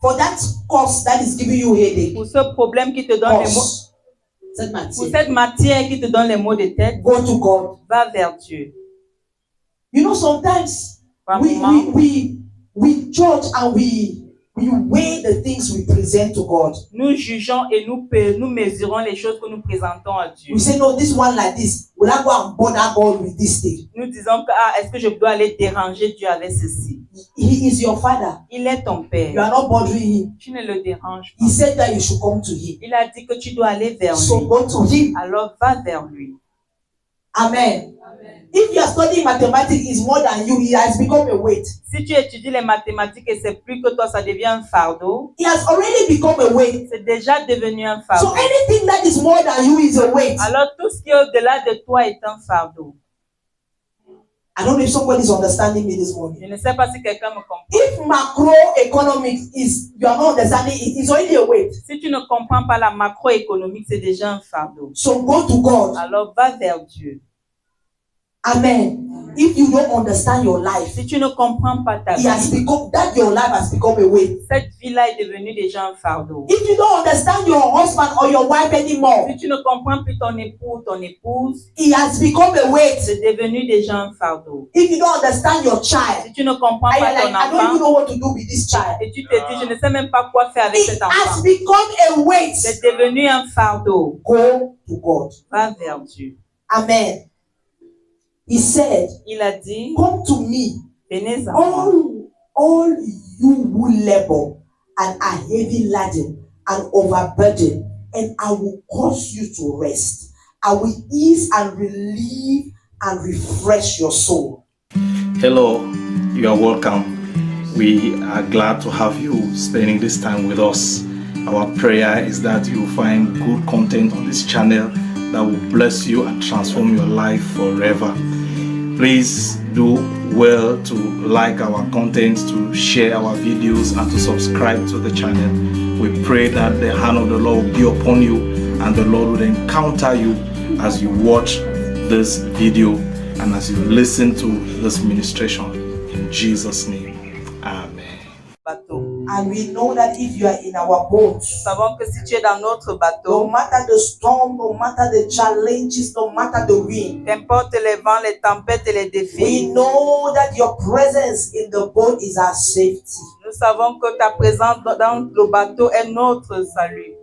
For that course that is giving you headache. Pour ce problème qui te donne les maux, pour cette matière qui te donne les maux de tête, go to God. Va vers Dieu. You know, sometimes we judge and we weigh the things we present to God. Nous jugeons et nous mesurons les choses que nous présentons à Dieu. We say, no, this one like this. Will I go and bother God with this thing? Nous disons que est-ce que je dois aller déranger Dieu avec ceci? He is your father. Il est ton père. You are not bothering him. Tu ne le déranges pas. He said that you should come to him. Il a dit que tu dois aller vers So lui. go to him. Alors va vers lui. Amen. If you are studying mathematics, is more than you. He has become a weight. Si tu étudies les mathématiques et c'est plus que toi, ça devient un fardeau. He has already become a weight. C'est déjà devenu un fardeau. So anything that is more than you is a weight. Alors tout ce qui est au-delà de toi est un fardeau. I don't know if somebody is understanding me this morning. Je ne sais pas si quelqu'un me comprend. If macroeconomics is, you are not understanding it, it's already a weight. Si tu ne comprends pas la macroéconomique, c'est déjà un fardeau. So go to God. Alors va vers Dieu. Amen. If you don't understand your life, si tu ne comprends pas ta vie, your life has become a weight. Cette vie-là est devenue déjà un fardeau. If you don't understand your husband or your wife anymore, si tu ne comprends plus ton époux, ton épouse, it has become a weight. C'est devenu déjà un fardeau. If you don't understand your child, si tu ne comprends pas ton enfant, I don't even know what to do with this child. Et tu te dis, je ne sais même pas quoi faire avec cet enfant. It has become a weight. C'est devenu un fardeau. Go to God. Va vers Dieu. Amen. He said, il a dit, come to me, venez à moi. All you who labor and are heavy laden and overburdened, and I will cause you to rest. I will ease and relieve and refresh your soul. Hello, you are welcome. We are glad to have you spending this time with us. Our prayer is that you find good content on this channel that will bless you and transform your life forever. Please do well to like our content, to share our videos, and to subscribe to the channel. We pray that the hand of the Lord will be upon you and the Lord will encounter you as you watch this video and as you listen to this ministration. In Jesus' name, Amen. And we know that if you are in our boat, nous savons que si tu es dans notre bateau, no matter the storm, no matter the challenges, no matter the wind, qu'importe les vents, les tempêtes et les défis, we know that your presence in the boat is our safety. Nous savons que ta présence dans le bateau est notre salut.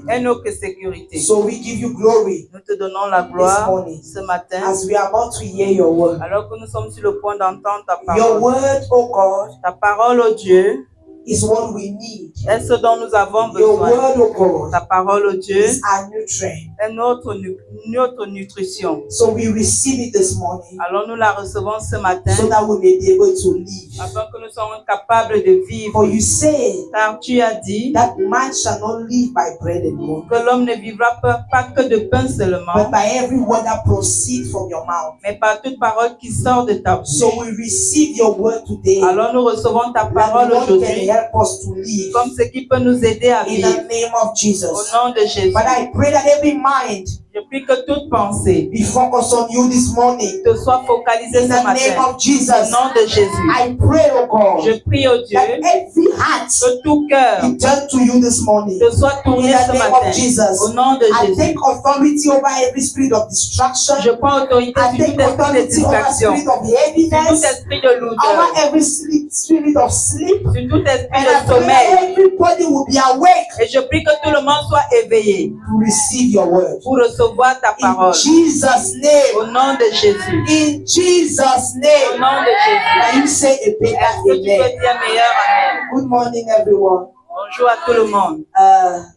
Est notre sécurité. So we give you glory. Nous te donnons la gloire ce matin. As we are about to hear your word. Alors que nous sommes sur le point d'entendre ta parole. Your word, oh God, ta parole, oh Dieu, is what we need. Est ce dont nous avons besoin. Your word, oh God, ta parole, oh Dieu, is our nutrient. Est notre nutrition. So we receive it this morning. Alors nous la recevons ce matin. So that we may be able to live. Afin que nous soyons capables de vivre. For you say, car tu as dit, that man shall not live by bread alone. Que l'homme ne vivra pas que de pain seulement. But by every word that proceeds from your mouth. Mais par toute parole qui sort de ta bouche. So we receive your word today. Alors nous recevons ta parole aujourd'hui. Help us to live. Comme ce qui peut nous aider à vivre. In the name of Jesus. Au nom de Jésus. But I pray that every mind je prie que toute pensée be focused on you this morning. Te soit focalisée ce matin. In the name of Jesus. Au nom de Jésus. I pray, oh God. Je prie au Dieu. That every heart que tout cœur be turned to you this morning. Te soit tourné ce matin. Of Jesus. Au nom de I Jésus. take authority over every spirit of distraction. Je prends autorité sur tout esprit de distraction. Sur tout esprit de lourdeur. Over every spirit of sleep. Sur tout esprit de sommeil. Everybody will be awake. Et je prie que tout le monde soit éveillé. To receive your word. Pour recevoir ta parole. In Jesus' name. Au nom de Jésus. In Jesus' name. Au nom de Jésus. Can you say a bigger amen? Meilleur amen. Good morning, everyone. Bonjour à tout le monde.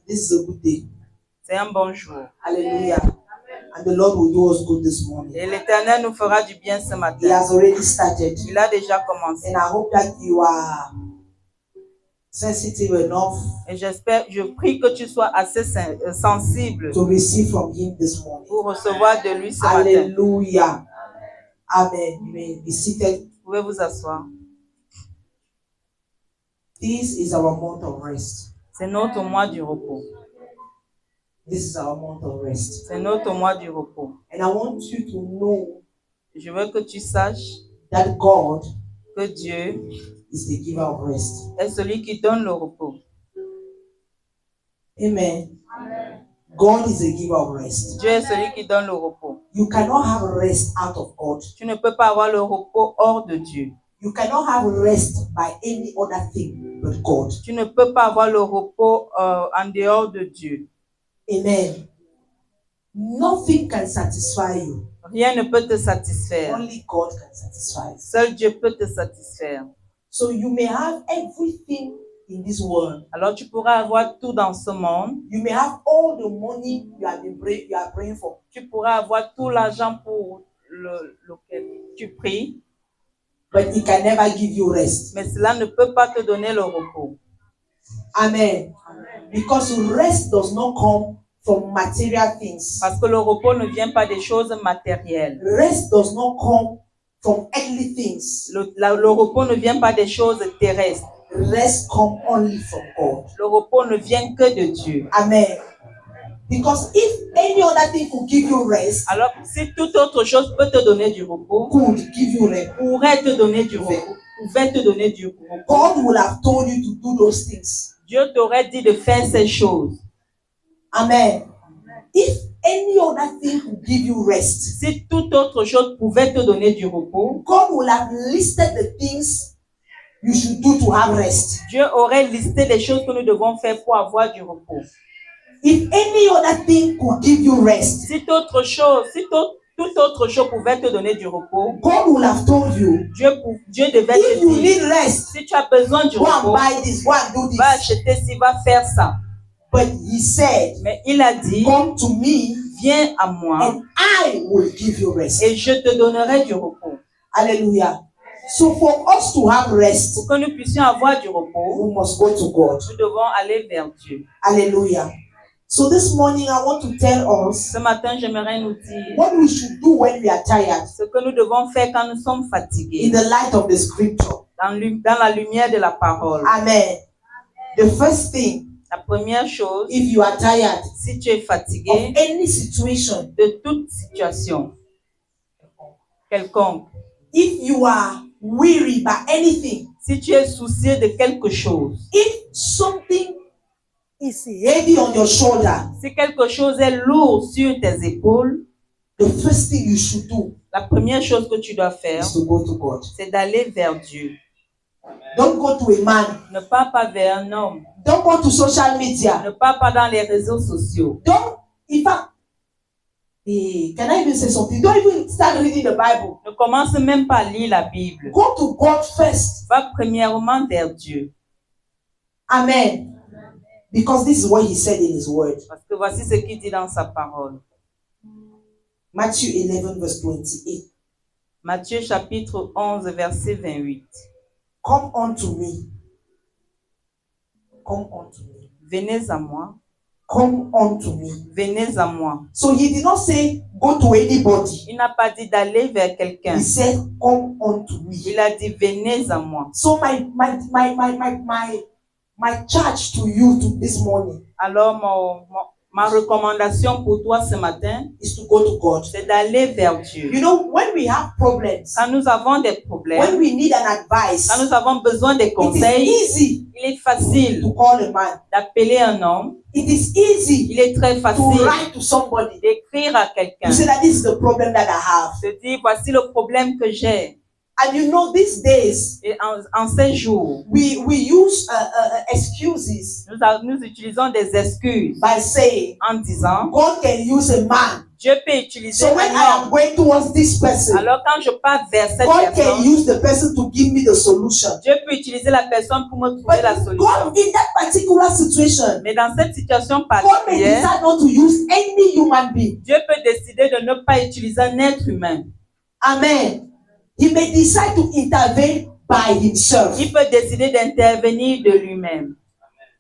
This is a good day. C'est un bon jour. Hallelujah. And the Lord will do us good this morning. Et l'Éternel nous fera du bien ce matin. He has already started. Il a déjà commencé. And I hope that you are sensitive enough. Et je prie que tu sois assez sensible to receive from him this morning. Pour recevoir de lui ce matin. Hallelujah. Amen. You may be seated. Vous pouvez vous asseoir. This is our month of rest. C'est notre mois du repos. This is our month of rest. C'est notre mois du repos. And I want you to know. Je veux que tu saches that God que Dieu is the giver of rest. est celui qui donne le repos. Amen. God is the giver of rest. Dieu est celui qui donne le repos. You cannot have rest out of God. Tu ne peux pas avoir le repos hors de Dieu. You cannot have rest by any other thing but God. Tu ne peux pas avoir le repos en dehors de Dieu. Amen. Nothing can satisfy you. Rien ne peut te satisfaire. Only God can satisfy you. Seul Dieu peut te satisfaire. So you may have everything in this world. Alors tu pourras avoir tout dans ce monde. You may have all the money you are praying for. Tu pourras avoir tout l'argent pour lequel tu pries. But it can never give you rest. Mais cela ne peut pas te donner le repos. Amen. Because rest does not come from material things. Parce que le repos ne vient pas des choses matérielles. Rest does not come from earthly things. Le repos ne vient pas des choses terrestres. Rest comes only from God. Le repos ne vient que de Dieu. Amen. Because if any other thing could give you rest, Alors, si toute autre chose peut te donner du repos, could give you rest, pourrait te donner du repos, pouvait te donner du repos, God would have told you to do those things. Dieu t'aurait dit de faire ces choses. Amen. If any other thing could give you rest, Si toute autre chose pouvait te donner du repos, God would have listed the things you should do to have rest. Dieu aurait listé les choses que nous devons faire pour avoir du repos. If any other thing could give you rest, Si toute autre chose pouvait te donner du repos, God would have told you, Dieu devait if te you dire, need rest, si tu as besoin du go and repos, buy this, go and do va this. acheter ci, va faire ça. But he said, Mais il a dit, come to me viens à moi and I will give you rest. et je te donnerai du repos. Hallelujah. So for us to have rest, Pour que nous puissions avoir du repos, we must go to God. nous devons aller vers Dieu. Hallelujah. So this morning I want to tell us Ce matin, j'aimerais nous dire what we should do when we are tired ce que nous devons faire quand nous sommes in fatigués, the light of the scripture. dans la lumière de la parole. Amen. The first thing, La première chose, if you are tired si tu es of fatigué any situation, de toute situation quelconque, if you are weary by anything, si tu es soucié de quelque chose, if something is heavy on your shoulder, si quelque chose est lourd sur tes épaules, the first thing you should do la première chose que tu dois faire, is to go to God. c'est d'aller vers Dieu. Don't go to a man. Ne pars pas vers un homme. Don't go to social media. Ne pars pas dans les réseaux sociaux. Don't, in fact, can I even say something? Don't even start reading the Bible. Ne commence même pas à lire la Bible. Go to God first. Va premièrement vers Dieu. Amen. Because this is what he said in his word. Parce que voici ce qu'il dit dans sa parole. Matthew 11 verse 28. Matthieu chapitre 11 verset 28. Come unto me. Come unto me. Venez à moi. Come unto me. Venez à moi. So he did not say go to anybody. Il n'a pas dit d'aller vers quelqu'un. He said come unto me. Il a dit venez à moi. So my charge to you this morning Alors ma recommandation pour toi ce matin, is to go to God. c'est d'aller vers Dieu. You know, when we have problems, Quand nous avons des when problèmes, we need an advice, quand nous avons besoin de it is conseils, easy il est facile to call a man. d'appeler un homme. It is easy Il est très to facile write to somebody. d'écrire à quelqu'un, You say that this is the problem that I have. de dire voici le problème que j'ai. And you know, these days, Et en ces jours, we use excuses nous utilisons des excuses by saying, en disant God can use a man. Dieu peut utiliser So when I un homme. am going towards this person, Alors quand je pars vers cette God can personne, use the person to give me the solution. Dieu peut utiliser la personne pour me trouver But la solution. God, in that particular situation, Mais dans cette situation God may particulière, decide not to use any human being. Dieu peut décider de ne pas utiliser un être humain. Amen. He may decide to intervene by himself. Il peut décider d'intervenir de lui-même.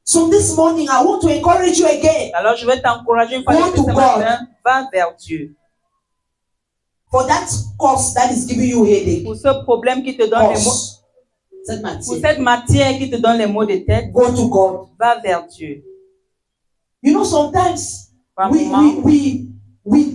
So this morning, I want to encourage you again. Alors je vais t'encourager une fois Go de plus to ce God. matin, va vers Dieu. For that cause that is giving you headache, Pour ce problème qui te donne les mots, cause, cette pour matière, cette matière qui te donne les maux de tête, go to God. va vers Dieu. You know, sometimes Par we moment,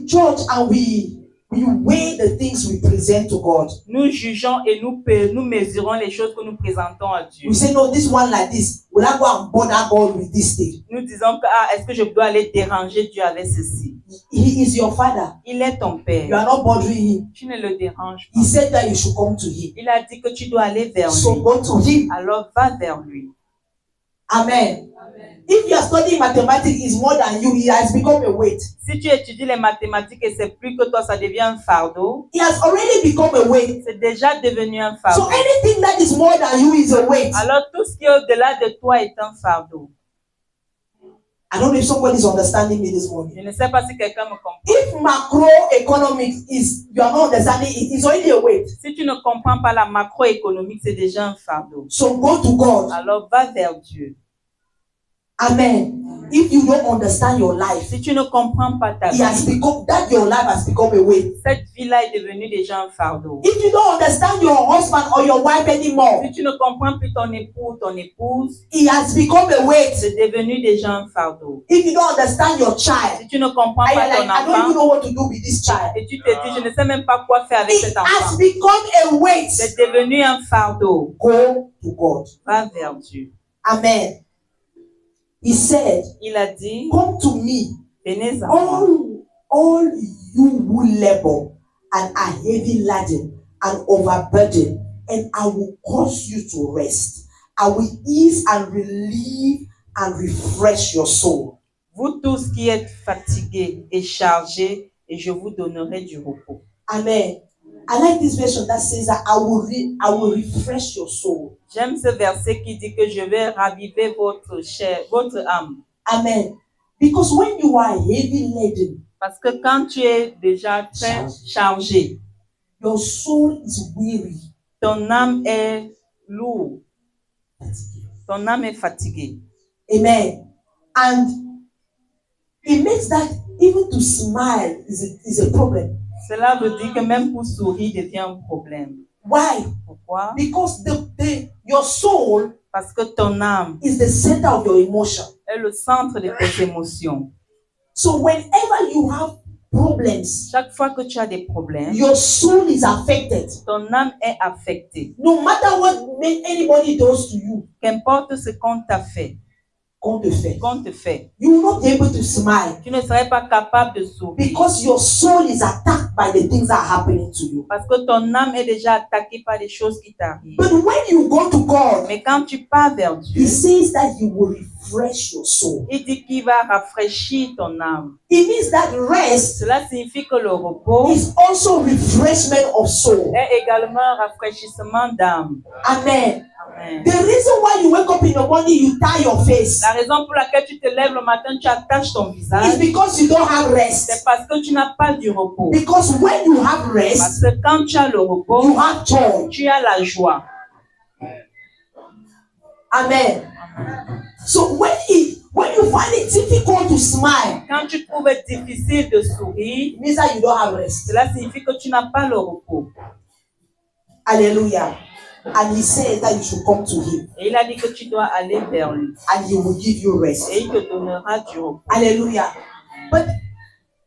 judge and we We weigh the things we present to God. Nous jugeons et nous mesurons les choses que nous présentons à Dieu. We say, no, this one like this. Will I go and bother God with this thing? Nous disons que est-ce que je dois aller déranger Dieu avec ceci? He is your father. Il est ton You père. are not bothering him. Tu ne le déranges pas. He said that you should come to him. Il a dit que tu dois aller vers So lui. go to him. Alors va vers lui. Amen. If you are studying mathematics, is more than you. He has become a weight. Si tu étudies les mathématiques et c'est plus que toi, ça devient un fardeau. He has already become a weight. C'est déjà devenu un So fardeau. anything that is more than you is a weight. Alors tout ce qui est au-delà de toi est un fardeau. I don't know if somebody is understanding me this morning. Je ne sais pas si quelqu'un me comprend. If macroeconomics is, you are not understanding it, it's already a weight. Si tu ne comprends pas la macroéconomique, c'est déjà un fardeau. So go to God. Alors va vers Dieu. Amen. If you don't understand your life, Si tu ne comprends pas ta it has vie, become that your life has become a weight. cette vie-là est devenue déjà un fardeau. If you don't understand your husband or your wife anymore, Si tu ne comprends plus ton époux, ton épouse, it has become a weight. c'est devenu déjà un fardeau. If you don't understand your child, Si tu ne comprends and you're pas like, ton I don't even enfant know what to do with this child, et tu te dis, je ne sais même pas quoi faire avec it cet has enfant, become a weight. c'est devenu un fardeau. Go to God. Va vers Dieu. Amen. He said, Il a dit, come to me, venez à moi, all you who labor and are heavy laden and overburdened, and I will cause you to rest. I will ease and relieve and refresh your soul. vous tous qui êtes fatigués et chargés, et je vous donnerai du repos. Amen. I like this version that says that I will refresh your soul. J'aime ce verset qui dit que je vais raviver votre chair, votre âme. Amen. Because when you are heavy laden, Parce que quand tu es déjà très chargé, your soul is weary. ton âme est lourde, ton âme est fatiguée. Amen. And it makes that even to smile is a problem. Cela veut dire que même pour sourire devient un problème. Why? Pourquoi? Because your soul Parce que ton âme is the center of your emotion. est le centre de tes émotions. So whenever you have problems, Chaque fois que tu as des problèmes, your soul is affected. ton âme est affectée. No matter what anybody does to you, Qu'importe ce qu'on t'a fait, qu'on te fait, qu'on te fait, you will not be able to smile tu ne serais pas capable de sourire. because your soul is attacked by the things that are happening to you. Parce que ton âme est déjà attaquée par les choses qui t'arrivent. But when you go to God, Mais quand tu pars vers He Dieu, says that He will refresh your soul. il dit qu'il va rafraîchir ton âme. It means that rest Cela signifie que le repos is also refreshment of soul. est également un rafraîchissement d'âme. Amen. Amen. The reason why you wake up in the morning, you tie your face, La raison pour laquelle tu te lèves le matin, tu attaches ton is visage, because you don't have c'est rest. parce que tu n'as pas du repos. Because when you have Parce rest, que quand tu as le you repos, have joy. tu as la joie. Amen. So when you find it difficult to smile, Quand tu trouves difficile de sourire, it means that you don't have rest. cela signifie que tu n'as pas le repos. Hallelujah. And He said that you should come to Him, Et il a dit que tu dois aller vers lui. and He will give you rest. Et il te donnera du repos. Hallelujah. But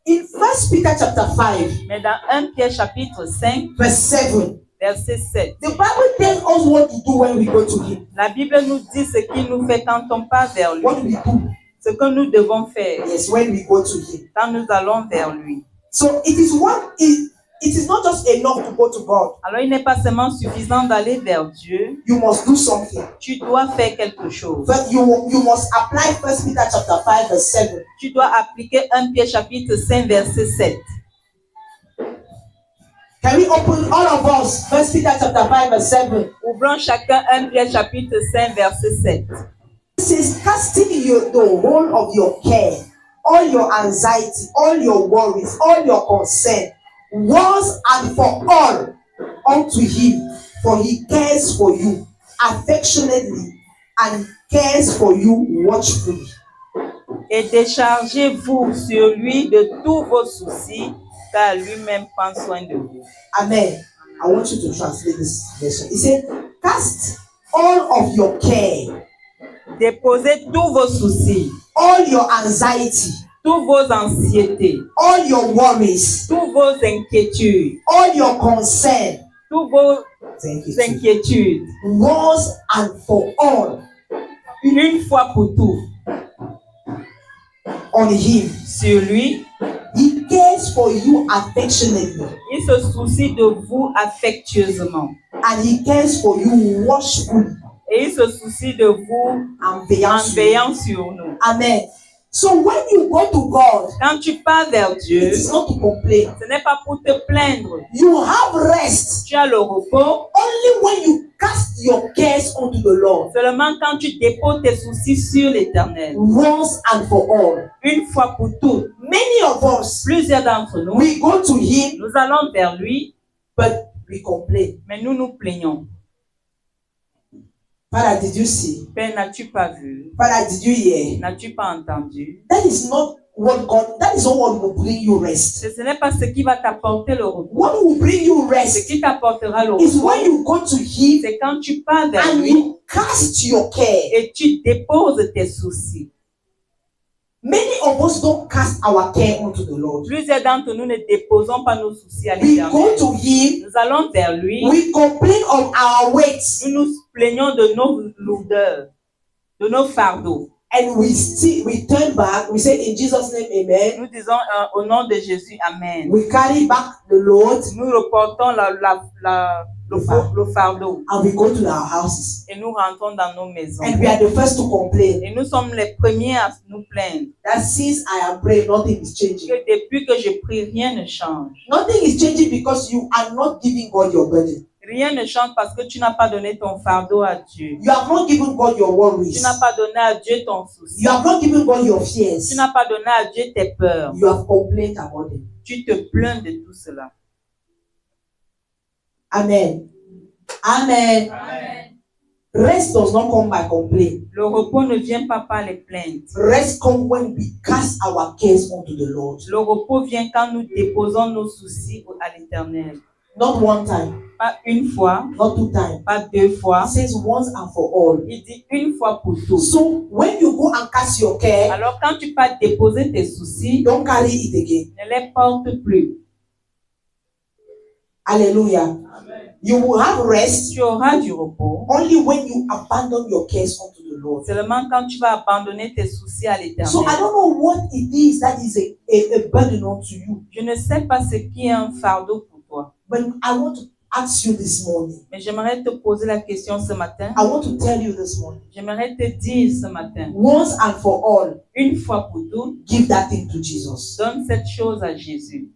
in 1 Peter chapter 5, Mais dans 1 Pierre chapitre 5, verse 7, verset 7, the Bible tells us what to do when we go to Him. la Bible nous dit ce qu'il nous fait quand on part vers lui. What do we do? Ce que nous devons faire Yes, when we go to Him. quand nous allons vers lui. So it is not just enough to go to God. Alors il n'est pas seulement suffisant d'aller vers Dieu, You must do something. tu dois faire quelque chose. But you must apply 1 Peter chapter 5 verse 7. Tu dois appliquer 1 Pierre chapitre 5 verset 7. Can we open all of us 1 Peter chapter 5 verse 7? Ouvrons chacun 1 Pierre chapitre 5 verset 7. It says, casting the whole of your care, all your anxiety, all your worries, all your concern, once and for all unto Him, for He cares for you affectionately and cares for you watchfully. Et déchargez-vous sur lui de tous vos soucis, car lui-même prend soin de vous. Amen. I want you to translate this version. He said, cast all of your care, Déposez tous vos soucis, all your anxiety, tous vos anxiétés, all your worries, tous vos inquiétudes, all your concerns, tous vos inquiétudes, once and for all, une fois pour tout, on him. sur lui. He cares for you affectionately, Il se soucie de vous affectueusement. and he cares for you watchfully Et il se soucie de vous and en veillant. veillant sur nous. Amen. So when you go to God, Quand tu pars vers Dieu, it is not to complain. ce n'est pas pour te plaindre. You have rest Tu as le repos only when you cast your cares onto the Lord seulement quand tu déposes tes soucis sur l'Éternel. once and for all. Une fois pour toutes, Many of us, plusieurs d'entre nous, we go to him, nous allons vers lui, but we complain. mais nous nous plaignons. Father, did you see? Père, n'as-tu pas vu? Father, did you hear? N'as-tu pas entendu? That is not what God, that is not what will bring you rest. Ce n'est pas ce qui va t'apporter le repos. What will bring you Ce rest qui t'apportera le is when repos, you go to him c'est quand tu pars vers and lui you cast your care. et tu déposes tes soucis. Many of us don't cast our care onto the Lord. Plusieurs d'entre nous ne déposons pas nos soucis à We l'Éternel. go to him, Nous allons vers lui. we complain of our weights, Nous nous plaignons de nos lourdeurs, de nos fardeaux. and we turn back. We say in Jesus' name, Amen. Nous disons au nom de Jésus, Amen. We carry back the load Nous reportons le fardeau and we go to our houses. et nous rentrons dans nos maisons. And we are the first to complain Et nous sommes les premiers à nous plaindre that since I am praying, nothing is changing. que depuis que je prie, rien ne change. Nothing is changing because you are not giving God your burden. Rien ne change parce que tu n'as pas donné ton fardeau à Dieu. You have not given God your Tu worries. n'as pas donné à Dieu ton souci. You have not given God your fears. Tu n'as pas donné à Dieu tes peurs. You have complained about it. Tu te plains de tout cela. Amen. Amen. Rest does not come by complaint. Le repos ne vient pas par les plaintes. Rest comes when we cast our cares onto the Lord. Le repos vient quand nous déposons nos soucis à l'Éternel. Not one time, Pas une fois, not two times. pas deux fois. He says once and for all. Il dit une fois pour toutes. So when you go and cast your care, Alors quand tu pars déposer tes soucis, don't carry it again. ne les porte plus. Hallelujah. You will have rest Tu auras du repos only when you abandon your cares unto the Lord. seulement quand tu vas abandonner tes soucis à So I l'Éternel. don't know what it is that is a burden unto you. Je ne sais pas ce qui est un fardeau pour toi, But I want to ask you this morning. mais j'aimerais te poser la question ce matin. I want to tell you this morning. J'aimerais te dire ce matin, Once and for all, une fois pour toutes, give that thing to Jesus. donne cette chose à Jésus.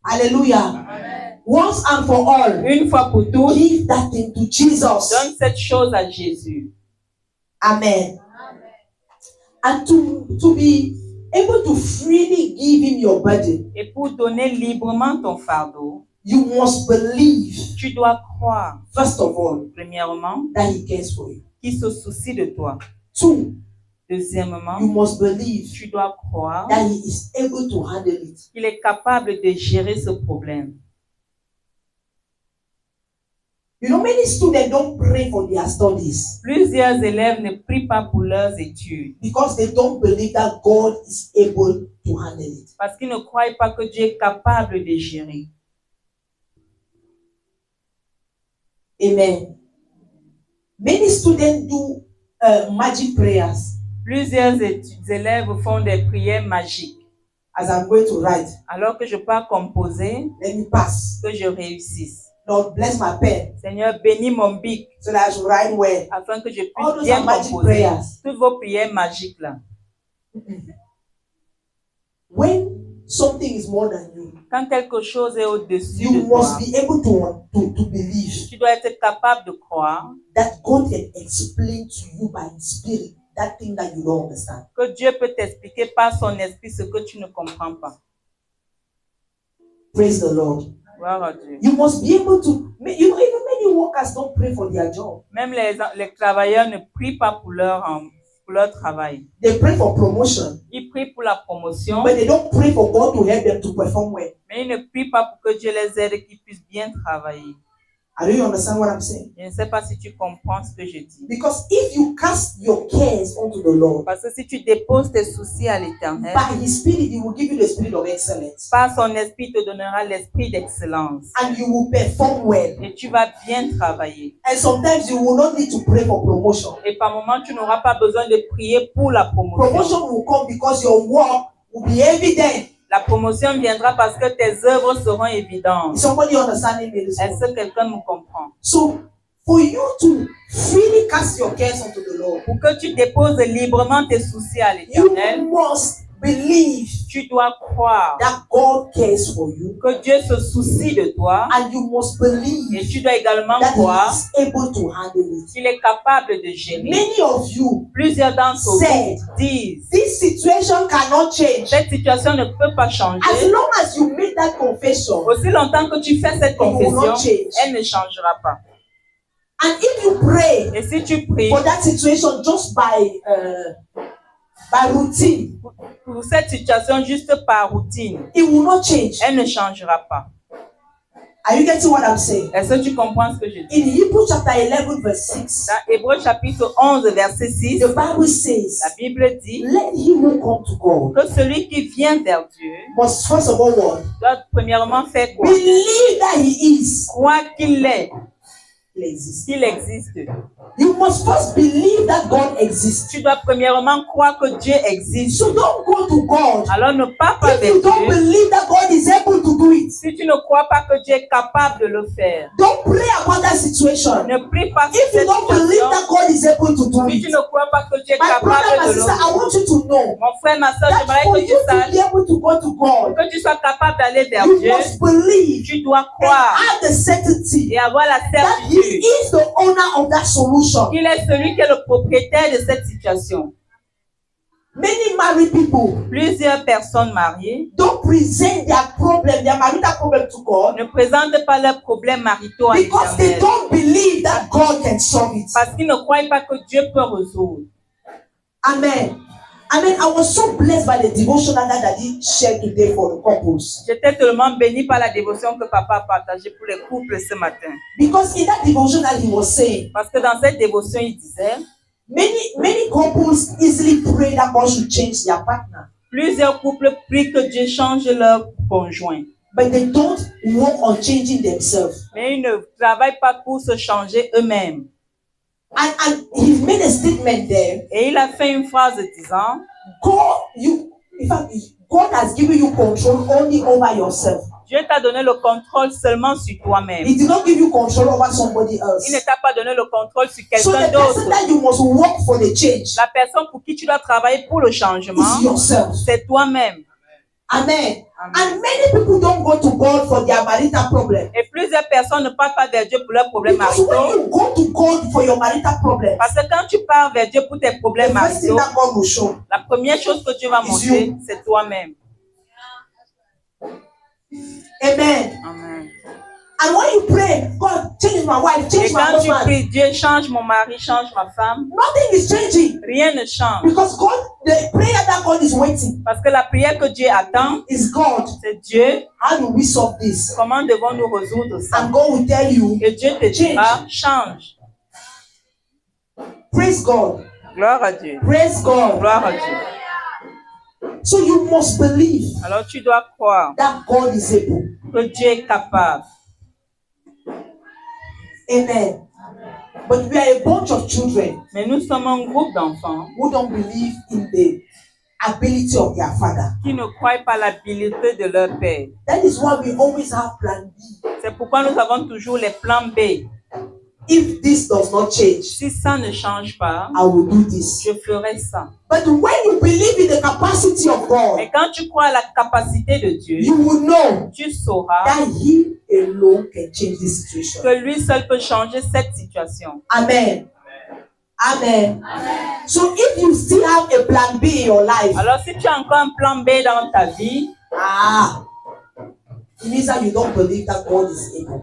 Hallelujah. Once and for all, Une fois pour toutes, give that thing to Jesus. donne cette chose à Jésus. Amen. And to be able to freely give him your burden, Et pour donner librement ton fardeau, you must believe, tu dois croire, first of all, premièrement, that he cares for you. qu'il se soucie de toi. Two, Deuxièmement, you must believe tu dois croire that he is able to handle it. qu'il est capable de gérer ce problème. You know, many students don't pray for their studies Plusieurs élèves ne prient pas pour leurs études because they don't believe that God is able to handle it. parce qu'ils ne croient pas que Dieu est capable de gérer. Amen. Many students do magic prayers. Plusieurs élèves font des prières magiques. As I'm going to write, Alors que je pars composer, let me pass. que je réussisse. Lord, bless my pen Seigneur, bénis mon bic so that I should write well. afin que je All puisse those bien are magic composer. prayers. Toutes vos prières magiques là. When something is more than you, Quand quelque chose est au-dessus you de toi, must be able to believe tu dois être capable de croire that God can explain to you by His Spirit that thing that you don't understand. que Dieu peut t'expliquer par son esprit ce que tu ne comprends pas. Praise the Lord. Gloire à Dieu. You must be able to, you know, even many workers don't pray for their job. Même les travailleurs ne prient pas pour leur travail. They pray for promotion, Ils prient pour la promotion, but they don't pray for God to help them to perform well. mais ils ne prient pas pour que Dieu les aide et qu'ils puissent bien travailler. Do you understand what I'm saying? Je ne sais pas si tu comprends ce que je dis. Because if you cast your cares cares unto the Lord, Parce que si tu déposes tes soucis à l'Éternel, by His Spirit, He will give you the spirit of excellence, par son esprit te donnera l'esprit d'excellence. and you will perform well. Et tu vas bien travailler. And sometimes you will not need to pray for promotion. Et par moment, tu n'auras pas besoin de prier pour la promotion. Promotion will come because your work will be evident. La promotion viendra parce que tes œuvres seront évidentes. Is somebody understanding me this Est-ce morning? que quelqu'un me comprend? So, for you to freely cast your cares unto the Lord, Pour que tu déposes librement tes soucis à you l'Éternel, must believe tu dois croire that God cares for you, que Dieu se soucie de toi and you must believe et tu dois également that croire He is able to handle it. qu'il est capable de gérer. Many of you Plusieurs d'entre said, vous disent this situation cannot change. cette situation ne peut pas changer. As long as you make that confession, Aussi longtemps que tu fais cette It will not confession, change. elle ne changera pas. and if you pray Et si tu pries for that situation just by routine, pour cette situation juste par routine, it will not change. elle ne changera pas. Are you getting what I'm saying? Est-ce que tu comprends ce que je dis? In Hebrews chapter 11 verse 6, Dans Hébreux chapitre 11 verset 6, the Bible says, la Bible dit let him who come to God que celui qui vient vers Dieu must first of all what? doit premièrement faire quoi? Believe that he is. Croire qu'il est, He exists. qu'il existe. You must first believe that God exists. Tu dois premièrement croire que Dieu existe. So don't go to God Alors ne pars pas if vers you don't Dieu believe that God is able to do it. si tu ne crois pas que Dieu est capable de le faire. Don't pray about that situation Ne prie pas sur if you cette don't believe situation that God is able to do si tu it. ne crois pas que Dieu est My brother, capable my de le sister, I faire. want you to know Mon frère, ma soeur, that j'aimerais for que you tu to saches be able to go to God, que tu sois capable d'aller vers you Dieu. must believe Tu dois and croire have the certainty et avoir la that He certitude is the owner of that solution. qu'il est celui qui est le propriétaire de cette situation. Many married people Plusieurs personnes mariées don't present their marital problem to God ne présentent pas leurs problèmes maritaux à because they l'Éternel don't believe that God can solve it. parce qu'ils ne croient pas que Dieu peut résoudre. Amen. Amen. I was so blessed by the devotional that Daddy shared today for the couples. J'étais tellement béni par la dévotion que papa a partagée pour les couples ce matin. Because in that devotional he was saying, Parce que dans cette dévotion, il disait, many couples easily pray that God should change their partner, plusieurs couples prient que Dieu change leur conjoint. but they don't work on changing themselves. Mais ils ne travaillent pas pour se changer eux-mêmes. And he made a statement there. Et il a fait une phrase disant, In fact, God has given you control only over yourself. Dieu t'a donné le contrôle seulement sur toi-même. He did not give you control over somebody Il ne else. t'a pas donné le contrôle sur So quelqu'un the person d'autre. that you must work for the change La personne pour qui tu dois travailler pour le changement, is yourself. c'est toi-même. Amen. And many people don't go to God for their marital problem. Et plusieurs personnes ne partent pas vers Dieu pour leurs problèmes Because when maritaux. you go to God for your marital problem, Parce que quand tu pars vers Dieu pour tes the problèmes first thing maritaux, that God will show la première chose que Dieu va is montrer, you. c'est toi-même. Amen. Amen. And when you pray, God change my wife, Et change my quand tu husband, pries, Dieu change mon mari, change ma femme, nothing is changing. rien ne change. Because God, the prayer that God is waiting Parce que la prière que Dieu attend, is God. c'est Dieu. How do we solve this? Comment devons-nous résoudre ça? And God will tell you, Et Dieu te dira, change. praise God, Gloire à Dieu. praise God. Gloire à Dieu. So you must believe Alors tu dois croire that God is able. que Dieu est capable. Amen. But we are a bunch of children Mais nous sommes un groupe d'enfants who don't believe in the ability of their father. qui ne croient pas l'habileté de leur père. That is why we always have plan B. C'est pourquoi nous avons toujours les plans B. If this does not change, Si ça ne change pas, I will do this. je ferai ça. But when you believe in the capacity of God, Mais quand tu crois à la capacité de Dieu, you will know tu sauras that He alone can change this situation. que lui seul peut changer cette situation. Amen. Amen. So if you still have a plan B in your life, Alors si tu as encore un plan B dans ta vie, it means that you don't believe that God is able.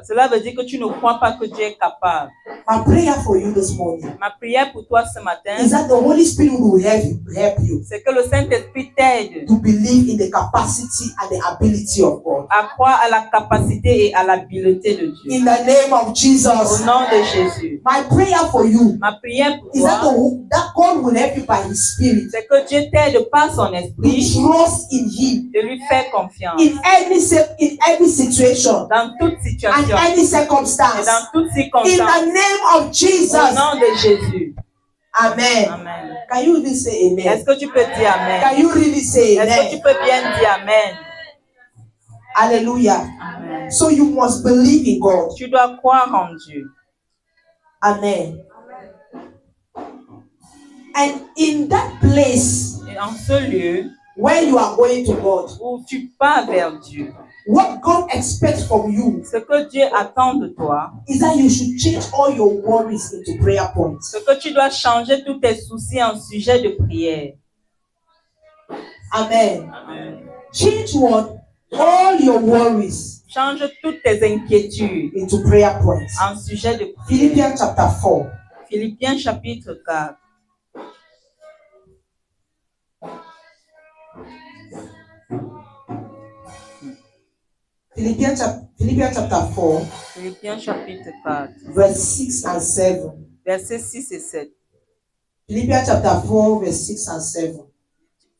cela veut dire que tu ne crois pas que Dieu est capable. My prayer for you this morning Ma prière pour toi ce matin, is that the Holy Spirit will help you. c'est que le Saint-Esprit t'aide to believe in the capacity and the ability of God. à croire à la capacité et à l'habileté de Dieu. In the name of Au Jesus, nom de Jésus. my prayer for you Ma prière pour is that, toi, that God will help you by His Spirit c'est que Dieu t'aide par son to esprit trust in Him de lui faire confiance in every situation dans toute and situation any et circumstance. dans toute In circonstance. the name of Au Jesus. nom de Jésus. Amen. Amen. Can you even say Est-ce amen? que tu peux dire Amen? Can you really say Est-ce que tu amen? peux bien dire Amen? Hallelujah. Amen. So you must believe in God. Tu dois croire en Dieu. Amen. And in that place Et en ce lieu where you are going to God, où tu pars vers Dieu, what God expects from you ce que Dieu attend de toi, is that you should change all your worries into prayer points. c'est que tu dois changer tous tes soucis en sujet de prière. Amen. Change what? All your worries Change toutes tes inquiétudes into prayer points. en sujet de prière. Philippians chapter 4. Philippiens chapitre 4. Philippians chapter 4, Philippiens chapitre 4. verse 6 and 7. Versets 6 et 7. Philippians chapter 4, verse 6 and 7.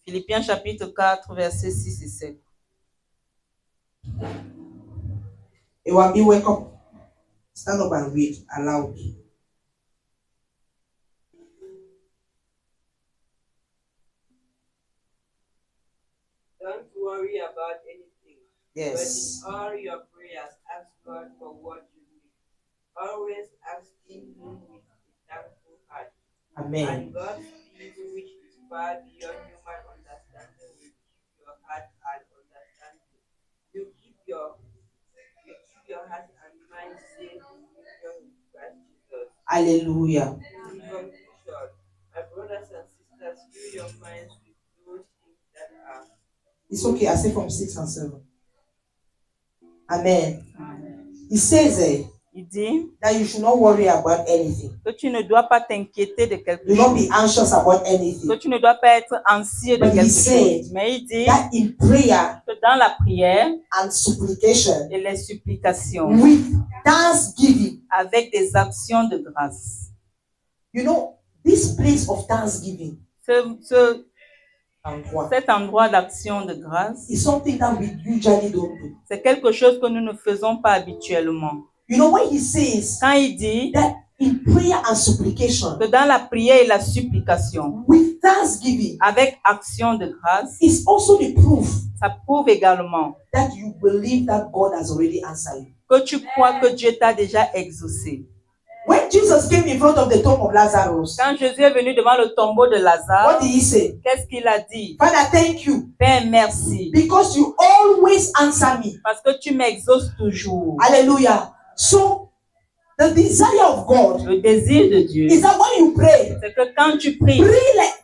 Philippiens chapitre 4, versets 6 et 7. It will be welcome. Stand up and read aloud. Don't worry about anything. Yes. But in all your prayers, ask God for what you need. Always asking Him with a thankful heart. Amen. And God's peace, which is far beyond human understanding, will keep your heart and understanding. You keep your heart and mind safe in union with Christ Jesus. Hallelujah. In conclusion, my brothers and sisters, fill your minds with those things that are. It's okay. I say from 6 and 7. Amen. He says Il dit that you should not worry about anything. que tu ne dois pas t'inquiéter de quelque Do not chose. be anxious about Que anything. tu ne dois pas être anxieux de But he quelque said chose. Mais il dit that in prayer que dans la prière and supplication, et les supplications, with thanksgiving, avec des actions de grâce. you know, this place of thanksgiving Cet endroit d'action de grâce, is something that we usually don't do. c'est quelque chose que nous ne faisons pas habituellement. You know, when he says Quand il dit that in prayer and supplication, que dans la prière et la supplication, with thanksgiving, avec action de grâce, is also the proof ça prouve également that you believe that God has already answered you. que tu crois que Dieu t'a déjà exaucé. When Jesus came in front of the tomb of Lazarus, Quand Jésus est venu devant le tombeau de what Lazare, did he say? qu'est-ce qu'il a dit? Father, thank you Père, merci, because you always answer me. parce que tu m'exauces toujours. Hallelujah. So, the desire of God Le désir de Dieu, is that when you pray, c'est que quand tu pries,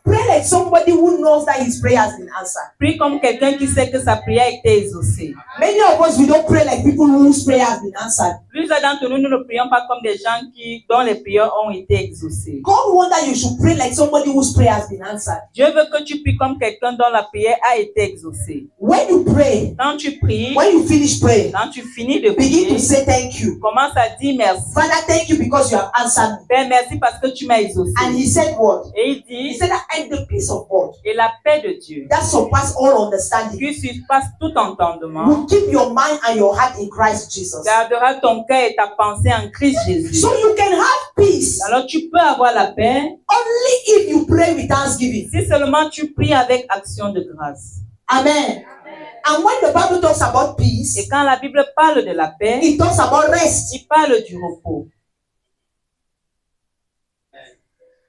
pray like somebody who knows that his prayer has been answered. prie comme quelqu'un qui sait que sa prière a été exaucée. Many of us, we don't pray like people whose prayer has been answered. Plusieurs d'entre nous, nous ne prions pas comme des gens dont les prières ont été exaucées. God wants that you should pray like somebody whose prayer has been answered. Dieu veut que tu pries comme quelqu'un dont la prière a été exaucée. When you pray, Quand tu pries, when you finish praying, quand tu finis de begin prier, to say thank you. commence à dire merci. Father, thank you because you have answered me. Père, merci parce que tu m'as exaucé. And he said what? Et il He dit, said that and the peace of God et la paix de Dieu, that surpasses all understanding qui surpasse tout entendement, will keep your mind and your heart in Christ Jesus. gardera ton cœur et ta pensée en Christ Jésus. So you can have peace Alors tu peux avoir la paix only if you pray with thanksgiving. si seulement tu pries avec action de grâce. Amen. And when the Bible talks about Et peace, quand la Bible parle de la paix, it talks about rest. il parle du repos.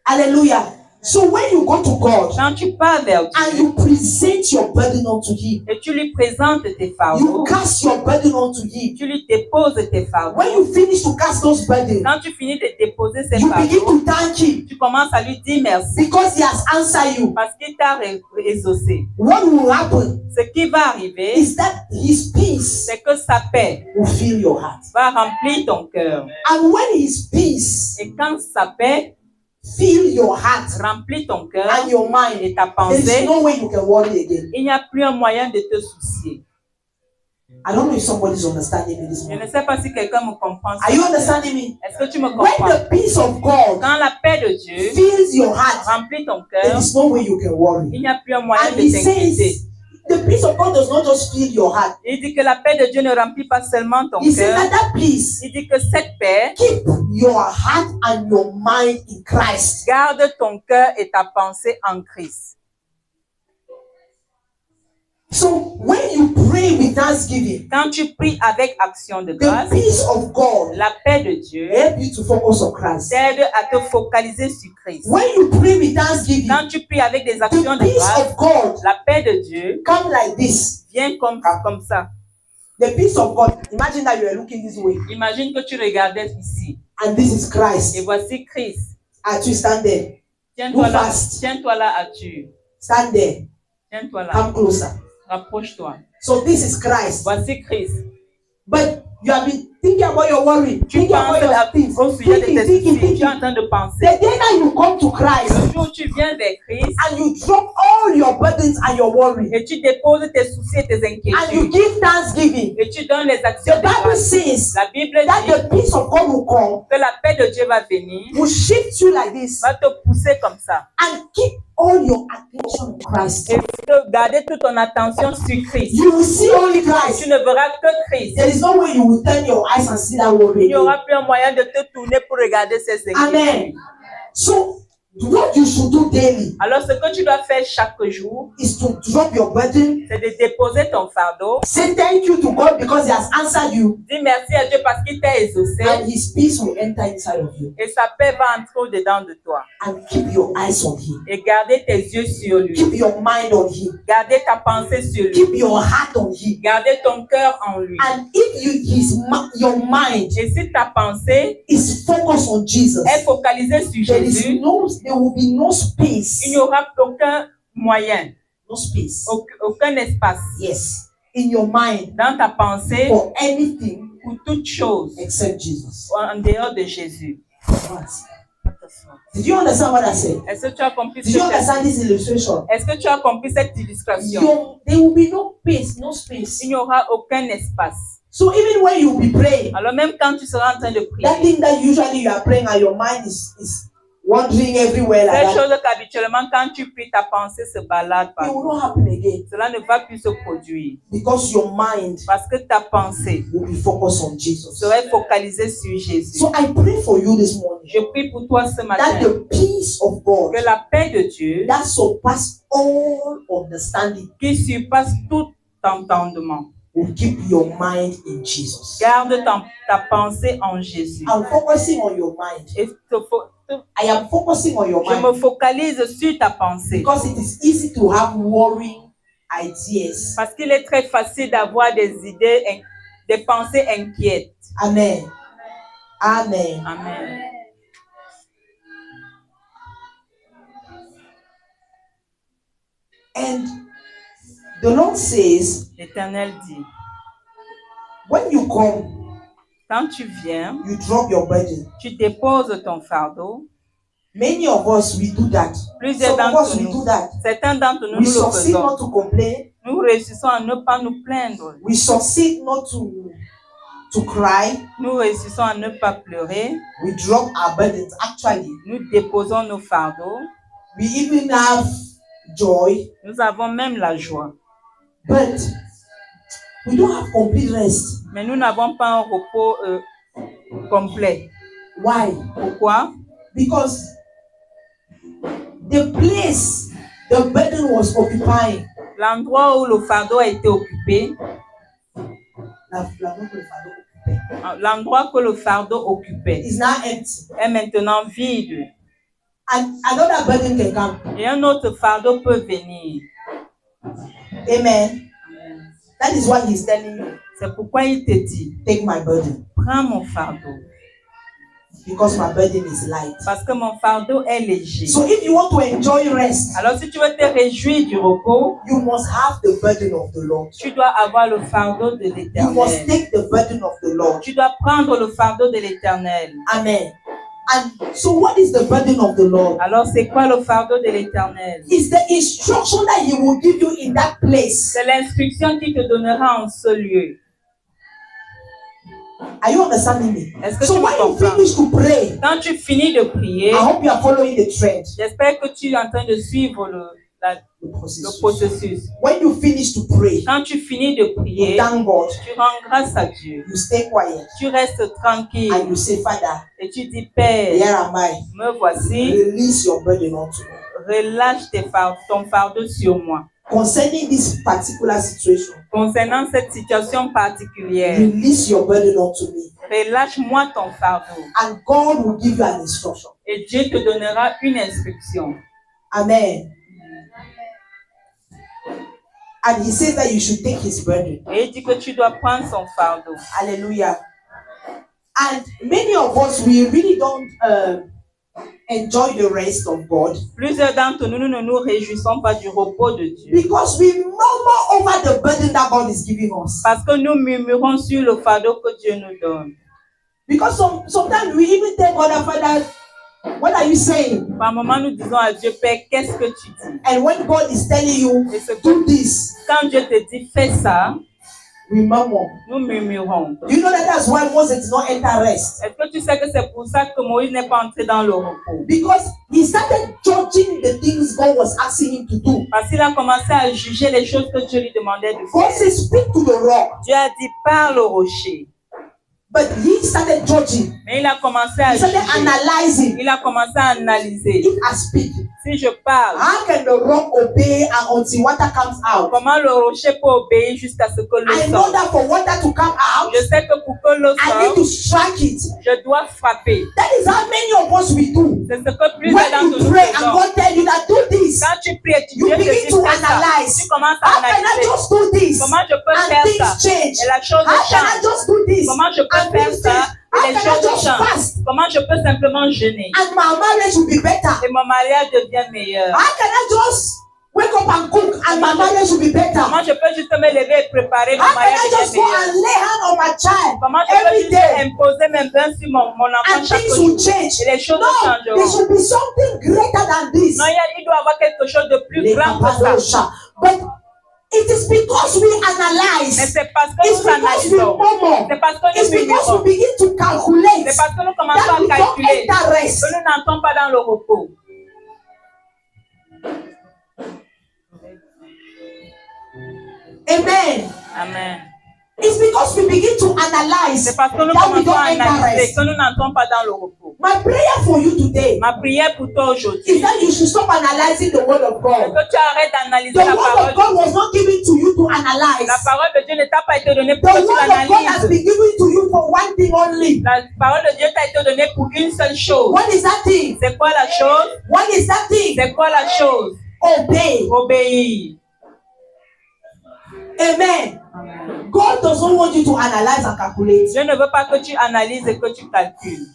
Hallelujah. So when you go to God Quand tu pars vers and Dieu you present your burden unto Him, et tu lui présentes tes you fardeaux, cast your burden unto Him. tu lui déposes tes fardeaux. When you finish to cast those burdens, Quand tu finis de déposer ces you begin fardeaux, to thank Him tu commences à lui dire merci because He has answered you. parce qu'il t'a exaucé. What will happen Ce qui va arriver, is that His peace c'est que sa paix will fill your heart. va remplir ton cœur. And when His peace Et quand sa paix fill your heart remplit ton cœur and your mind, et ta there is pensée, no way you can worry again. il n'y a plus un moyen de te soucier. I don't know if somebody's understanding me this Je ne morning. sais pas si quelqu'un me comprend. Are you understanding me? Est-ce que tu me When comprends? the peace of God Quand la paix de Dieu fills your heart, remplit ton there cœur, is no way you can il worry. n'y a plus un moyen And de he t'inquiéter. says, the peace of God does not just fill your heart. Il dit que la paix de Dieu ne remplit pas seulement ton He says cœur. that that peace, Il dit que cette paix keep your heart and your mind in Christ. garde ton cœur et ta pensée en Christ. So when you pray with thanksgiving, Quand tu pries avec action de the grâce, peace of God la paix de Dieu help you to focus on Christ. t'aide à te focaliser sur Christ. When you pray with thanksgiving, Quand tu pries avec des actions the de peace grâce, of God la paix de Dieu come like this. vient comme ça. The peace of God. Imagine that you are looking this way, Imagine que tu regardais ici and this is Christ. et voici Christ. As you stand there, Tiens-toi là, fast. tiens-toi là à tu. stand there, Tiens-toi là, come closer. rapproche-toi. So this is Christ. Voici Christ. But you have been thinking about your worry, Tu thinking about penses your things, au sujet de tes thinking. soucis. Tu es en train de penser. The day that you come to Christ Le jour où tu viens vers Christ and you drop all your burdens and your worry, et tu déposes tes soucis et tes and you inquiétudes give thanksgiving, et tu donnes les actions the de Bible grâce. says La Bible that dit the peace of God will come, que la paix de Dieu va venir, will shift you like this, va te pousser comme ça and keep all your attention on Christ. et te garder toute ton attention sur Christ. You will see only Tu Christ. ne verras que Christ. There is no way you will turn your eyes and see that Il worry. n'y aura plus un moyen de te tourner pour regarder ces inquiétudes. Amen. So, what you should do daily Alors, ce que tu dois faire chaque jour, is to drop your burden. c'est de déposer ton fardeau. Say thank you to God because He has answered you, Dis merci à Dieu parce qu'il t'a exaucé and His peace will enter inside of you. et sa paix va entrer au-dedans de toi. And keep your eyes on Him. Et garder tes yeux sur lui. Keep your mind on Him. Garder ta pensée sur lui. Keep your heart on Him. Garder ton cœur en lui. And if your mind Et si ta pensée is focused on Jesus, est focalisée sur there Jésus, will be no space. il n'y aura aucun moyen, No space. aucun espace Yes. In your mind dans ta pensée for anything pour toute chose except Jesus. en dehors de Jésus. What? Did you understand what I said? Est-ce que tu as compris Did you ce understand this illustration? Est-ce que tu as compris cette illustration? There will be no space, no space. Il n'y aura aucun espace. So even when you be praying, Alors même quand tu seras en train de that prier, thing that usually you are praying and your mind is wandering everywhere like cette that, chose qu'habituellement quand tu pries, ta pensée se balade it will partout. not happen again Cela ne va plus se produire because your mind parce que ta pensée will be focused on Jesus. serait focalisée sur Jésus. So I pray for you this morning Je prie pour toi ce that matin the peace of God que la paix de Dieu that surpasses all understanding qui surpasse tout entendement will keep your mind in Jesus. garde ta pensée en Jésus. I'm focusing on your mind. Et I am focusing on your je mind me focalise sur ta pensée because it is easy to have worrying ideas. parce qu'il est très facile d'avoir des idées, des pensées inquiètes. Amen. Amen. Amen. And the Lord says, L'Éternel dit, when you come, quand tu viens, you drop your burden. tu déposes ton fardeau. Many of us, we do that. Plusieurs Some of us, d'entre we do nous, that. certains d'entre nous, We nous le succeed not faisons. to complain. Nous réussissons à ne pas nous plaindre. We succeed not to cry. Nous réussissons à ne pas pleurer. We drop our burdens. Actually, Nous déposons nos fardeaux. we even have joy, Nous avons même la joie. but we don't have complete rest. Mais nous n'avons pas un repos complet. Why? Pourquoi? Because the place the burden was occupying, L'endroit où le fardeau a été occupé, l'endroit que le fardeau occupait is now empty. est maintenant vide. And another burden can come. Et un autre fardeau peut venir. Amen. That is why he's telling you, C'est pourquoi il te dit, take my burden. prends mon fardeau. Because my burden is light. Parce que mon fardeau est léger. So if you want to enjoy rest, Alors si tu veux te réjouir du repos, you must have the burden of the Lord. tu dois avoir le fardeau de You must l'Éternel. take the burden of the Lord. Tu dois prendre le fardeau de l'Éternel. Amen. And so what is the burden of the Lord? Alors, c'est quoi le fardeau de l'Éternel? It's the instruction that He will give you in that place. C'est l'instruction qu'il te donnera en ce lieu. Are you understanding me? Est-ce que So tu me when you comprends? finish to pray, Quand tu finis de prier, I hope you are following the trend, j'espère que tu es en train de suivre le the process. processus. When you finish to pray, Quand tu finis de you prier, thank God, tu rends grâce à Dieu. you stay quiet, Tu restes and tranquille you say, Father, et tu dis, Père, here am I. me voici, Release your burden onto me. relâche ton fardeau sur moi. Concerning this particular situation, Concernant cette situation particulière, release your burden onto me. relâche-moi ton fardeau. And God will give you an instruction. Et Dieu te donnera une instruction. Amen. And He says that you should take His burden. Et il dit que tu dois prendre son fardeau. Hallelujah. And many of us, we really don't enjoy the rest of God Plusieurs d'entre nous, nous ne nous réjouissons pas du repos de Dieu. because we murmur over the burden that God is giving us. Parce que nous murmurons sur le fardeau que Dieu nous donne. Because sometimes we even tell God, Father, what are you saying? Par moments, nous disons à Dieu, Père, qu'est-ce que tu dis? And when God is telling you, Et ce do que, this, quand Dieu te dit, fais ça, we murmur. nous murmurons. Do you know that that's why Moses did not enter rest? Est-ce que tu sais que c'est pour ça que Moïse n'est pas entré dans le repos? Because he started judging the things God was asking him to do. Parce qu'il a commencé à juger les choses que Dieu lui demandait de God faire. says, speak to the rock. Dieu a dit, parle au rocher. But he started judging. Mais il a commencé à He started juger. analyzing. Il a commencé à analyser. If I speak, Si je parle, how can the rock obey until water comes out? comment le rocher peut obéir jusqu'à ce que l'eau I know sorte? that for water to come out, Je sais que pour que l'eau I need sorte, to strike it. je dois frapper. That is how many of us we do. C'est ce que plusieurs When d'entre you nous pray and faisons. God tell you that do this, Quand tu pries et tu you Dieu te begin dit to fais ça, analyze. tu commences à How can I analyser. just do this? Comment je peux And faire things ça? change. Et la chose How can I change. just do this? Comment je peux And faire things ça? change. Et How les can I choses just changent. fast? Comment je peux simplement jeûner? And my marriage will be better. Et mon mariage devient meilleur. How can I just wake up and cook and my marriage will be better? Comment je peux juste me lever et préparer mon How can mariage I just devient go meilleur? and lay hand on my child Comment je peux every juste day imposer mes mains sur mon enfant and chaque things jour? will change? Et les choses No, there changeront. should be something greater than this. Non, il doit y avoir quelque chose de plus grand que ça. But it is because we Mais analyze. c'est parce que It's nous because we analysons. murmur. C'est parce que It's nous because we murmurons. begin to calculate C'est parce que nous commençons that à we don't calculer enter rest. que nous n'entrons pas dans le repos. Amen. Amen. It's because we begin to analyze C'est parce que nous that we commençons à don't enter analyser rest. que nous n'entrons pas dans le repos. My prayer for you today Ma prière pour toi is aujourd'hui, that you should stop analyzing the word of c'est God. que tu arrêtes d'analyser The la word parole. of God was not given to you to analyze. La parole de Dieu ne t'a pas été donnée The pour que tu word of God has l'analyses. been given to you for one thing only. La parole de Dieu t'a été donnée pour une seule chose. What is that thing? C'est quoi la chose? What is that thing? C'est quoi la chose? Obey. Obéir. Amen. God doesn't want you to analyze and calculate. Dieu ne veut pas que tu analyses et que tu calcules.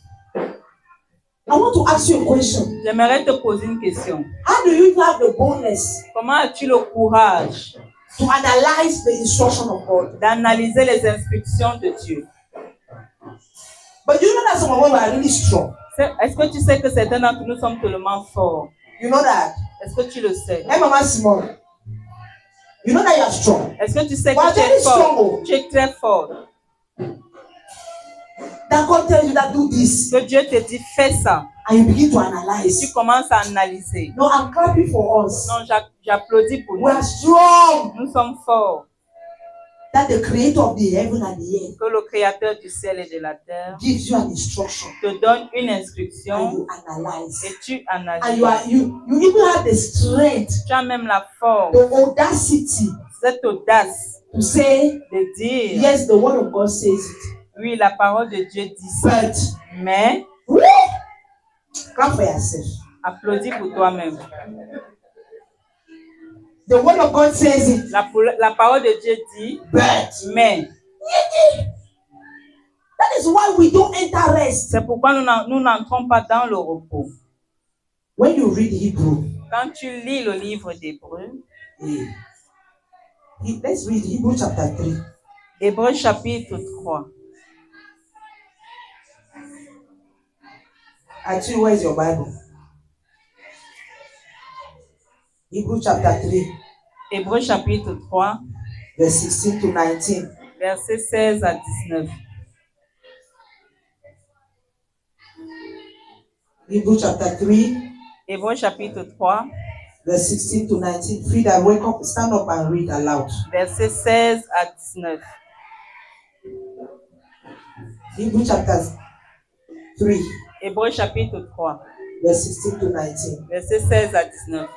I want to ask you a question. J'aimerais te poser une question. How do you have the boldness Comment as-tu le courage to analyze the instruction of God? d'analyser les instructions de Dieu? But you know that some of us are really strong. Est-ce que tu sais que certains d'entre nous sommes tellement forts? You know that? Est-ce que tu le sais? Hey, Mama Simone. You know that you are strong. Est-ce que tu sais Well, que tu very es fort? strong. Tu es très fort. That God tells you that do this. Que Dieu te dit fais ça. And you begin to Tu analyze. commences à analyser. No, I'm clapping for us. Non, j'applaudis pour We nous. are strong. Nous sommes forts. That the creator of the heaven and the earth Que le Créateur du ciel et de la terre gives you an instruction te donne une and instruction you analyze. et tu And analyses. you even have the strength, Tu as même la force, the audacity cette audace to say, de dire, yes, the word of God says it. oui, la parole de Dieu dit ça. But Mais, woo, clap for yourself. applaudis pour toi-même. The word of God says it. La parole de Dieu dit, But mais. that is why we don't enter rest. C'est pourquoi nous n'entrons pas dans le repos. When you read Hebrew, Quand tu lis le livre d'Hébreux, let's read Hebrew chapter 3. Hébreux chapitre 3. Actually, where is your Bible? Hebrews chapter 3, Hébreux chapitre 3, verse 16 to 19. versets 16 à 19. Hebrews chapter 3, Hébreux chapitre 3, verse 16 to 19. Frida, wake up, stand up and read aloud. versets 16 à 19. Hebrews chapter 3, Hébreux chapitre 3, verse 16 to 19. versets 16 à 19.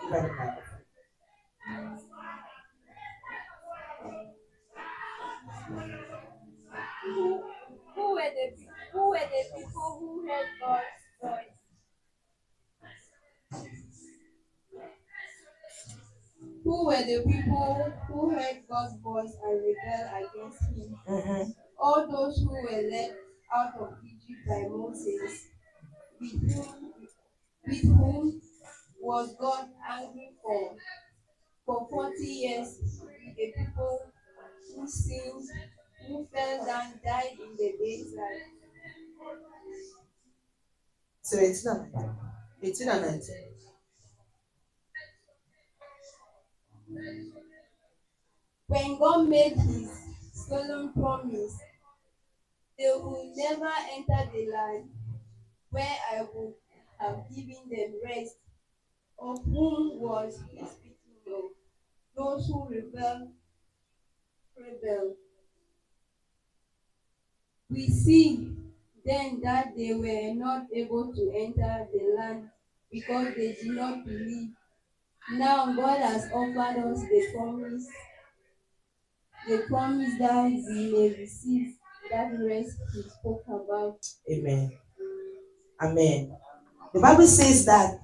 Who were the people who heard God's voice? Who were the people who heard God's voice and rebelled against him? All those who were led out of Egypt by Moses, with whom was God angry for 40 years, the people who sinned, who fell down, died in the desert. So 18 and 19. When God made his solemn promise, they will never enter the land where I would have given them rest, of whom was he speaking of? Those who rebelled. We see then that they were not able to enter the land because they did not believe. Now God has offered us the promise that we may receive that rest he spoke about. Amen. Amen. The Bible says that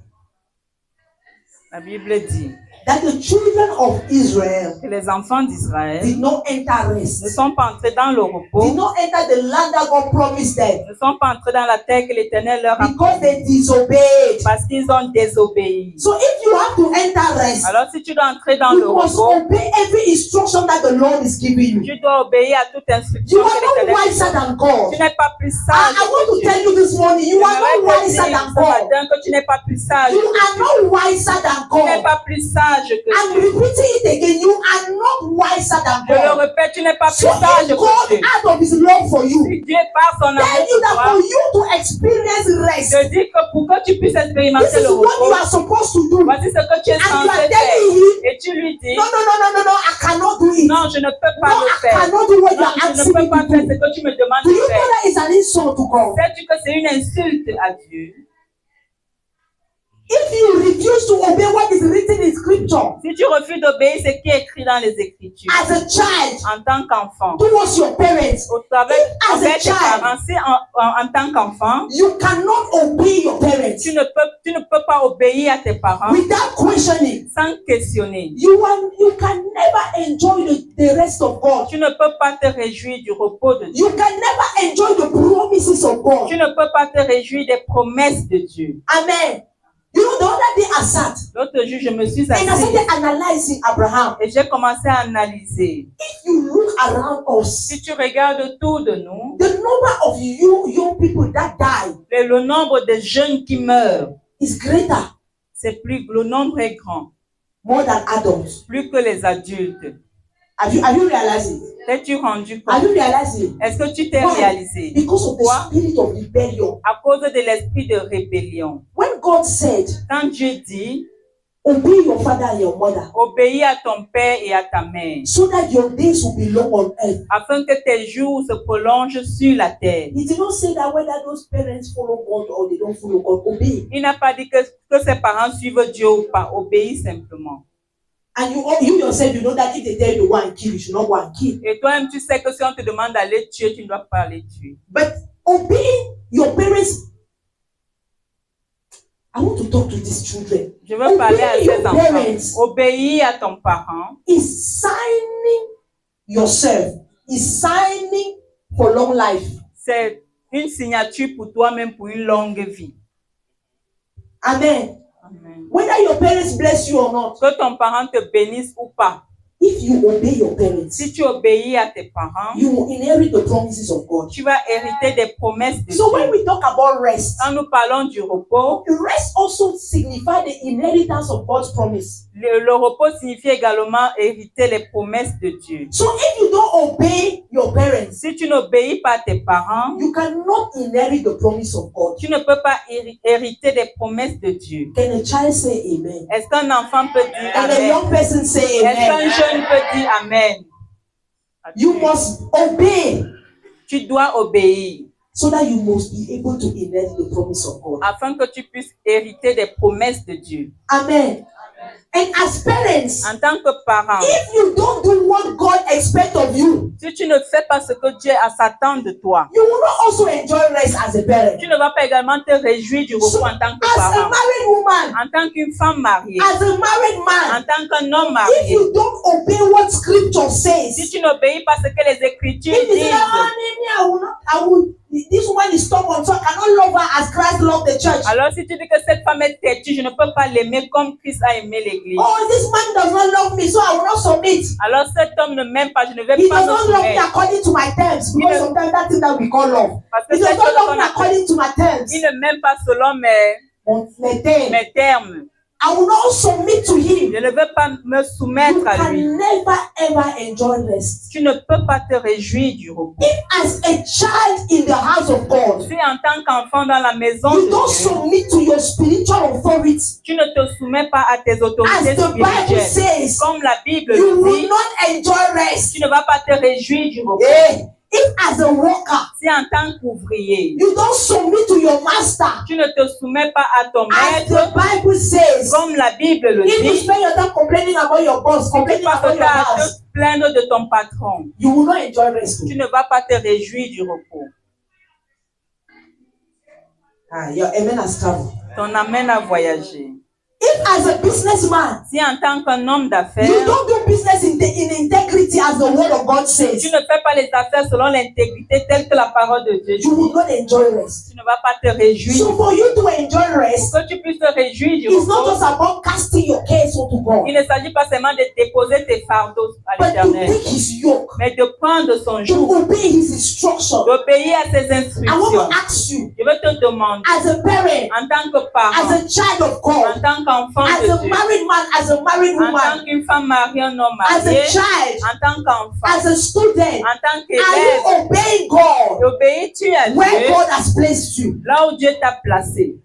La Bible dit the children of Israel que les enfants d'Israël did not enter rest. ne sont pas entrés dans le repos, Did not enter the land that God promised them ne sont pas entrés dans la terre que l'Éternel leur a because they promis disobeyed. parce qu'ils ont désobéi. So if you have to enter rest, Alors si tu dois entrer dans le you must repos, obey every instruction that the Lord is giving you. tu dois obéir à toute instruction You que are not l'Éternel te wiser donne. than God. Tu n'es pas plus I sage want que to Dieu. tell you this morning, you are not J'aimerais te wiser dire than ce God. matin que tu n'es pas plus sage You que are Dieu. not wiser than Tu n'es God. pas plus sage que I'm Dieu. repeating it again. You are not wiser than Je le God. répète, tu n'es pas plus So sage if que God, Dieu. out of His love for you, Si Dieu par son tell amour you pour that toi, for you to experience rest, te dit que pour que tu puisses this expérimenter is le what you repos, are supposed to do. voici ce que tu es And you censé are faire. telling him, Et tu lui dis, no, I cannot do it. non, je ne peux pas No, le I faire. cannot do what you Non, are je ne asking me peux pas to faire ce do. que tu me demandes Do de you know faire. that is an insult to God? Sais-tu que c'est une insulte à Dieu? If you refuse to obey what is written in scripture Si tu refuses d'obéir ce qui est écrit dans les Écritures, as a child en tant qu'enfant, towards your parents, au travers as a envers tes child, parents, si en tant qu'enfant, you cannot obey your parents tu ne peux pas obéir à tes parents without questioning. sans questionner. You can never enjoy the rest of God. Tu ne peux pas te réjouir du repos de Dieu. You can never enjoy the promises of God. Tu ne peux pas te réjouir des promesses de Dieu. Amen. You know, the other day I sat L'autre jour, je me suis and I assise started analyzing Abraham. et j'ai commencé à analyser. If you look around us, Si tu regardes autour de nous, the number of you young people that die le nombre de jeunes qui meurent, is greater, le nombre est grand, more than adults. plus que les adultes. Have you realized it? T'es-tu rendu Have you compte? realized it? Est-ce que tu t'es Why? réalisé? Because of the Pourquoi? spirit of rebellion. À cause de l'esprit de rébellion. When God said, Quand Dieu dit, obey your father and your mother, obéis à ton père et à ta mère, so that your days will be long on earth. afin que tes jours se prolongent sur la terre. He did not say that whether those parents follow God or they don't follow God, obey. Il n'a pas dit que ses parents suivent Dieu ou pas, obéis simplement. And you yourself, you know that if they tell you to go and kill, you should not go and kill. Et toi-même, tu sais que si on te demande d'aller tuer, tu ne dois pas aller tuer. But obeying your parents, I want to talk to these children. Je veux parler à Obey ces your enfants. parents Obéis à ton parent. is signing yourself, is signing for long life. C'est une signature pour toi-même pour une longue vie. Amen. Amen. Whether your parents bless you or not, Que ton parent te bénisse ou pas, If you obey your parents, Si tu obéis à tes parents, you will inherit the promises of God. tu vas hériter des promesses de So when Dieu. we talk about rest, Quand nous parlons du repos, rest also signifies the inheritance of God's promise. le repos signifie également hériter les promesses de Dieu. So if you don't obey your parents, Si tu n'obéis pas à tes parents, you cannot inherit the promise of God. tu ne peux pas hériter des promesses de Dieu. Can a child say amen? Est-ce qu'un enfant peut dire And a Amen? young person say Est-ce qu'un amen? jeune peut dire Amen? You must obey Tu dois obéir so that you must be able to inherit the promise of God. afin que tu puisses hériter des promesses de Dieu. Amen. And as parents, En tant que parent, if you don't do what God expects of you, si tu ne fais pas ce que Dieu s'attend de toi, you will not also enjoy rest as a parent. tu ne vas pas également te réjouir du repos en tant que As a parent. married woman, En tant qu'une femme mariée, as a married en man, tant qu'un homme if marié, you don't obey what Scripture says, si tu n'obéis pas à ce que les Écritures if you say, disent, this woman is stubborn, so I cannot love her as Christ loved the church. alors si tu dis que cette femme est têtue, je ne peux pas l'aimer comme Christ a aimé l'Église. Oh, this man does not love me, so I will not submit. Alors cet homme ne m'aime pas, je ne vais He pas does me not love me soumettre. according to my terms, because sometimes that thing that we call love. Parce que He does cette not chose love qu'on me appelle- according to my terms. il ne m'aime pas selon My terms. mes termes. I will not submit to him. Je ne veux pas me You soumettre à lui. can never ever enjoy rest. Tu ne peux pas te réjouir du repos. As a child in the house of God, Si en tant qu'enfant dans la maison you de don't Dieu, submit to your spiritual authority. tu ne te soumets pas à tes As autorités the Bible spirituelles. says, Comme la Bible you le will dit, not enjoy rest. tu ne vas pas te réjouir du repos. Yeah. If as a worker, Si en tant qu'ouvrier, you don't submit to your master, tu ne te soumets pas à ton as the maître, Bible says, comme la Bible le if you dit, spend your time complaining about your boss, complaining parce about que tu your as à house, te plaindre de ton patron, you will not enjoy rest. tu ne vas pas te réjouir du repos. Your amen has traveled. Ton amène à voyager. If as a businessman, Si en tant qu'un homme d'affaires, you don't do business in integrity as the word of God says, tu ne fais pas les affaires selon l'intégrité telle que la parole de Dieu you will dit, not enjoy rest. tu ne vas pas te réjouir. So for you to enjoy rest, Pour que tu puisses te réjouir du it's not repos, just about casting your cares onto God, il ne s'agit pas seulement de déposer tes fardeaux à but to l'Éternel, take his yoke, mais de prendre son to joug, obey his instruction. d'obéir à ses I want instructions. to ask you, Je veux te demander, as a parent, en tant que as parent, a child of en God, tant qu'enfant as de a Dieu, married man, as a married en tant woman, qu'une femme mariée, un homme as marié, a child, en tant qu'enfant, as a student, en tant are qu'élève, you obeying God obéis-tu à where Dieu God has placed you? là où Dieu t'a placé?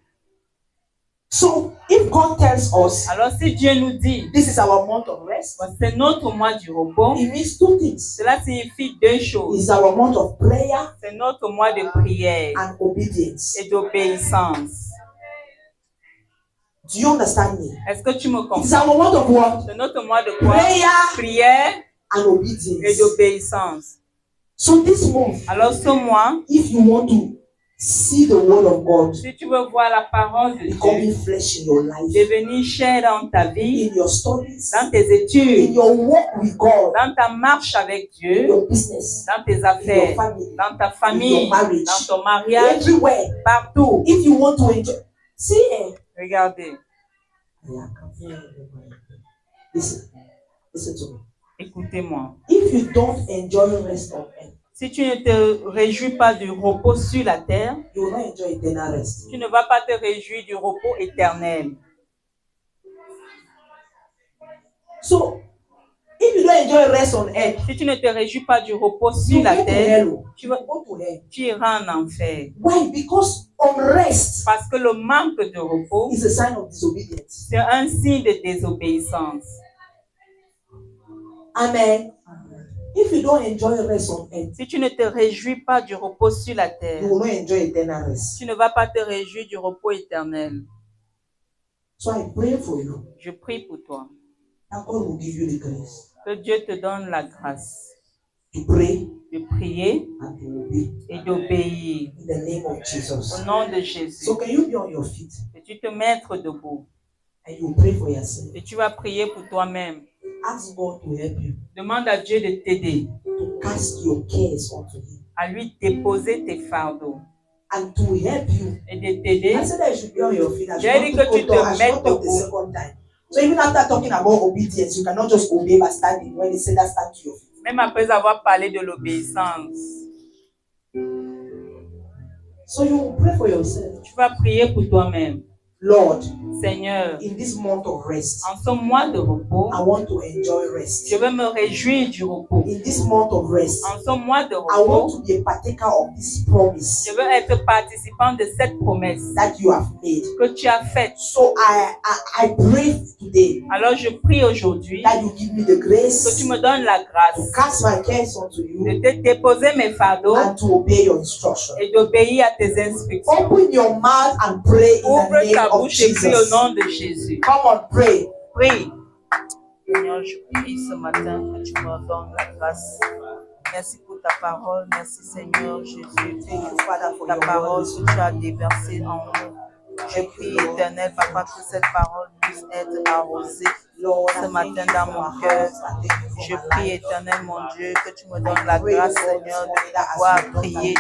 So if God tells us Alors si Dieu nous dit, this is our month of rest, c'est notre mois du repos, it means two things. cela signifie deux choses. It's our month of prayer C'est notre mois de prière and obedience. et d'obéissance. Do you understand me? Est-ce que tu me It's comprends? our month of what? C'est notre mois de quoi? Prayer Prière and et obedience. d'obéissance. So this month, Alors ce mois, if you want to see the word of God si tu veux voir la parole de Dieu becoming flesh in your life, devenir chair dans ta vie, in your studies, dans tes in études, your walk with God, dans ta marche avec in Dieu, your business, dans tes in your affaires, family, dans ta famille, in your marriage, dans ton mariage, everywhere. partout. If you want to enjoy, see, Regardez, listen to me. écoutez-moi. If you don't enjoy rest on earth, Si tu ne te réjouis pas du repos sur la terre, you will not enjoy eternal rest. tu ne vas pas te réjouir du repos éternel. So, if you don't enjoy rest on earth, Si tu ne te réjouis pas du repos you sur la go to terre, hell. tu vas- Go to hell. tu iras en enfer. Why? Because unrest Parce que le manque de repos, is a sign of disobedience. c'est un signe de désobéissance. Amen. If you don't enjoy rest on earth, Si tu ne te réjouis pas du repos sur la you terre, will not enjoy eternal rest. tu ne vas pas te réjouir du repos éternel. So I pray for you Je prie pour toi. that God will give you the grace Que Dieu te donne la grâce to pray de prier and to obey et d'obéir in the name of au Jesus. nom de Jésus. So can you be on your feet Et tu te mettre debout and you pray for yourself? et tu vas prier pour toi-même. Ask God to help you Demande à Dieu de t'aider, to cast your cares onto Him à lui déposer tes fardeaux and to help you. et de t'aider. I said that you should be on your feet. I J'ai should dit not que tu talk- I te should mettes not talk the debout. second time. So even after talking about obedience, you cannot just obey by standing. When they say that, stand to your feet. Même après avoir parlé de l'obéissance, So you will pray for yourself. tu vas prier pour toi-même. Lord, Seigneur, in this month of rest, en ce mois de repos, I want to enjoy rest. je veux me réjouir du repos. In this month of rest, En ce mois de I want repos, to be a partaker of this promise je veux être participant de cette promesse that you have made. que tu as faite. So I pray today Alors je prie aujourd'hui that you give me the que grace tu me donnes la to grâce cast my cares onto de you te déposer mes fardeaux and to obey your instruction. et d'obéir à tes instructions. Open your mouth and pray in Ouvre the ta name of bouche et prie au Jesus. nom de Jésus. Come on, pray. Prie. Seigneur, je prie ce matin que tu me donnes la grâce. Merci pour ta parole. Merci Seigneur Jésus. Thank you, Father, for Ta your parole word. que tu as déversée en nous. Je prie, éternel Papa, que cette parole puisse être arrosée Lord, ce matin dans mon cœur. Je prie, éternel mon Dieu, que tu me donnes la grâce, Seigneur, de pouvoir prier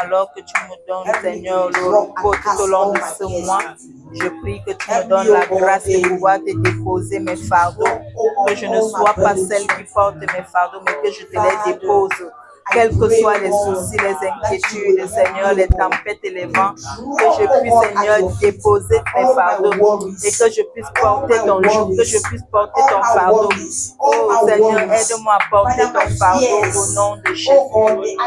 alors que tu me donnes, Seigneur, le repos tout au long de ce mois. Je prie que tu me donnes la grâce de pouvoir te déposer mes fardeaux, que je ne sois pas celle qui porte mes fardeaux, mais que je te les dépose. Quels que soient les soucis, les inquiétudes, Seigneur, les tempêtes et les vents, que je puisse, Seigneur, déposer mes fardeaux et que je puisse porter ton joug, que je puisse porter ton fardeau. Oh Seigneur, aide-moi à porter ton fardeau au nom de Jésus.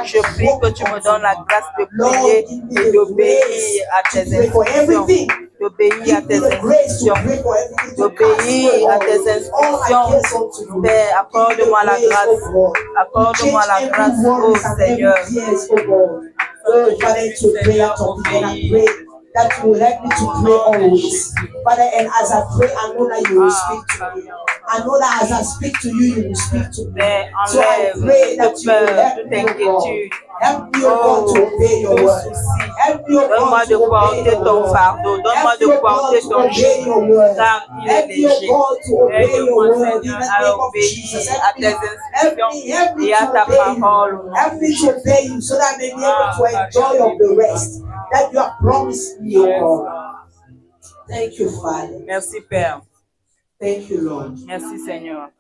Je prie que tu me donnes la grâce de prier et d'obéir à tes instructions. D'obéir à tes instructions, d'obéir à tes instructions. Père, accorde-moi la grâce, accorde-moi la grâce, oh Seigneur. Oh, Father, to pray out of it, and I pray that you will help me to pray always. Father, and as I pray, I know that you will speak to me. I know that as I speak to you, you will speak to me. Père, So I enlève pray that toute you will peur, help toute me, oh God. inquiétude. Help me, oh God, to obey your tout word. souci. Help me, oh Donne-moi God, de to obey porter your ton word. fardeau, donne-moi Help de me, oh porter God, to ton obey your joug, word. car il est Help me, oh léger. God, to obey your Aide-moi, word in Seigneur, the à name of obéir Jesus. à tes instructions et à ta parole au nom Help de me to Jésus. obey you so that I may be able to enjoy of the rest that you have promised me, oh God. Thank you, Father. Merci Père. Thank you, Lord. Merci Seigneur.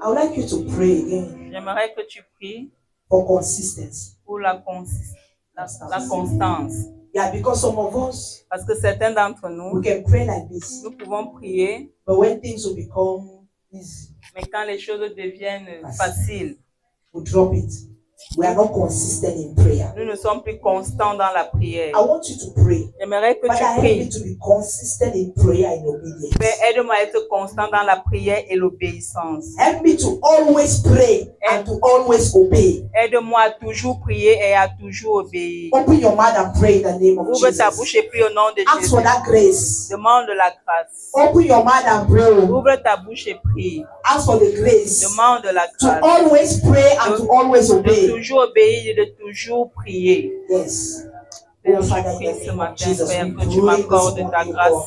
I would like you to pray again J'aimerais que tu pries for consistency. pour la constance. Yeah, because some of us, Parce que certains d'entre we nous, can pray like this, nous pouvons prier, but when things will become easy, mais quand les choses deviennent faciles, we drop it. We are not consistent in prayer. nous ne sommes plus constants dans la prière. I want you to pray. J'aimerais que Father, tu help me pries. to be consistent in prayer and obedience. Père, aide-moi à être constant dans la prière et l'obéissance. Help me to always pray and to always obey. Aide-moi à toujours prier et à toujours obéir. Open your mouth and pray in the name of Ouvre ta Jesus. bouche et prie au nom de Ask Jésus. for that grace. Demande la grâce. Open your mouth and pray. Ouvre ta bouche et prie. Ask for the grace Demande la to grâce. always pray and to always De obey. toujours obéir et de toujours prier. Yes. Père, Oh, je Father, in prie the ce name of matin, Jesus, Père, we que tu pray m'accordes this ta morning, grâce. God,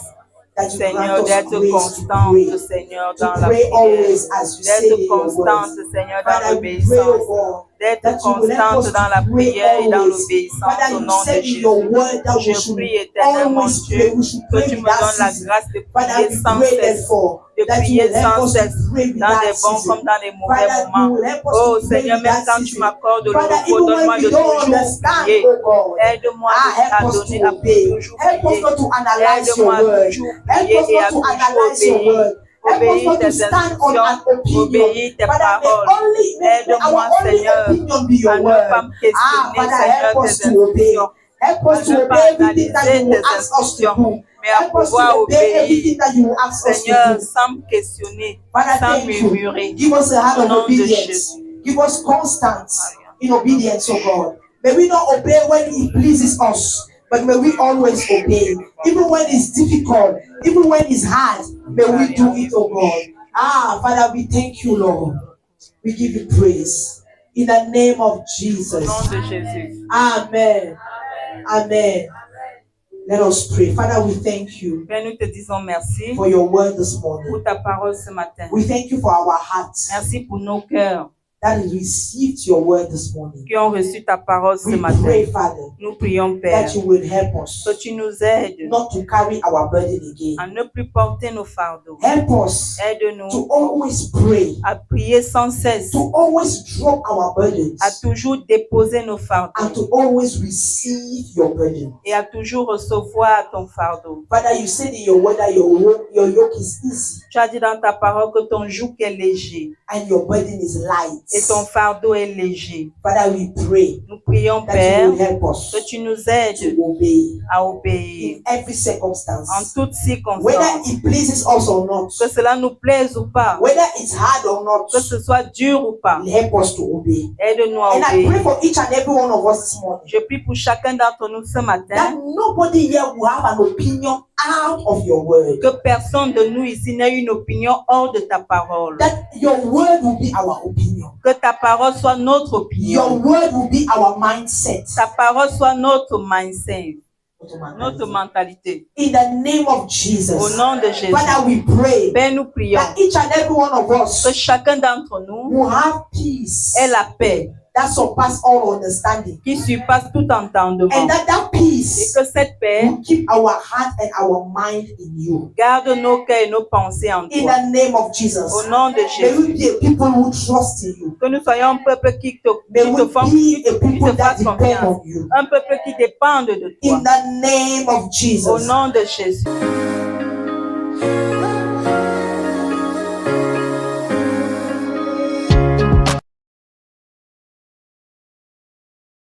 that you Seigneur, grant us d'être grace to constante, pray. Seigneur, To dans la pray prière. always as you say in D'être your constante, words. Seigneur, dans Father, we pray, oh l'obéissance. God, D'être that you will help us constante dans la to pray prière et dans always. l'obéissance Father, au you nom de said in Jésus. your word that we Je should prie éternellement, mon always Dieu, pray. We should que pray tu me without donnes la ceasing. grâce de Father, prier we sans pray cesse. therefore De that you prier will help sans us to cesse, pray dans without des bons ceasing. comme dans les mauvais Father, you moments. will help us Oh to pray Seigneur, même without quand tu ceasing. m'accordes le Father, repos, even when donne-moi we de don't toujours understand, prier. oh God, Aide-moi help à us donner, to à obey. toujours Help us prier. not to analyze your Aide-moi à word. toujours Help prier us et à not to toujours analyze your obéir. word. Help us Obéir not to tes stand on an instructions, opinion. obéir tes Father, paroles. may Aide-moi, our only Seigneur, opinion be à your ne word. pas me questionner, Father, Seigneur, help us tes to obey. instructions. Help À us to ne obey pas everything that you analyser will tes ask us to instructions, do. mais à Help us to pouvoir obey obéir, everything that you will ask us to Seigneur, do. sans me questionner, Father, sans thank you. murmurer. Give us a heart Au of nom de obedience. Jésus. Give us constance in obedience, oh God. May we not obey when it pleases us, but may we always obey. Even when it's difficult, even when it's hard, may we do it, oh God. Father, we thank you, Lord. We give you praise. In the name of Au Jesus. nom de Jésus. Amen. Amen. Let us pray. Father, we thank you Père, nous te disons merci for your word this morning. pour ta parole ce matin. We thank you for our hearts Merci pour nos cœurs that received your word this morning. qui ont reçu ta parole ce We matin. pray, Father, Nous prions, Père, that you will help us que tu nous aides not to carry our burden à again. ne plus porter nos fardeaux. Help us Aide-nous to always pray, à prier sans cesse, to always drop our burdens, à toujours déposer nos and fardeaux to always receive your burden. et à toujours recevoir ton fardeau. Father, you said in your word that your yoke is easy Tu as dit dans ta parole que ton joug est léger and your burden is et ton light. fardeau est léger. Father, we pray Nous prions, that Père, you will help us que tu nous aides to obey à obéir in every circumstance, en toutes whether circonstances, it pleases us or not, que cela nous plaise ou pas, whether it's hard or not. que ce soit dur ou pas. Help us to obey. Aide-nous à And I pray obéir. for each and every one of us this morning Je prie pour chacun d'entre nous ce that matin nobody here will have an opinion out of your word. que personne de nous ici n'ait une opinion hors de ta parole. That your word will be our opinion. Que ta parole soit notre Your opinion. word will be our mindset. Ta parole soit notre mindset, notre mentalité. In the name of Jesus. Au nom de Jésus. Father, we pray Père, nous prions that each and every one of que us chacun d'entre nous will have peace ait la paix that surpasses all understanding. qui surpasse tout entendement. And that Et peace que cette paix will keep our heart and our mind in you. garde nos cœurs et nos pensées en In toi. the name of Jesus. Au nom de May Jésus. we be a people who trust in you. Que nous soyons un peuple qui te May we be a people that fasse depend confiance. on you. Un peuple qui dépende de toi. In the name of Au Jesus. nom de Jésus.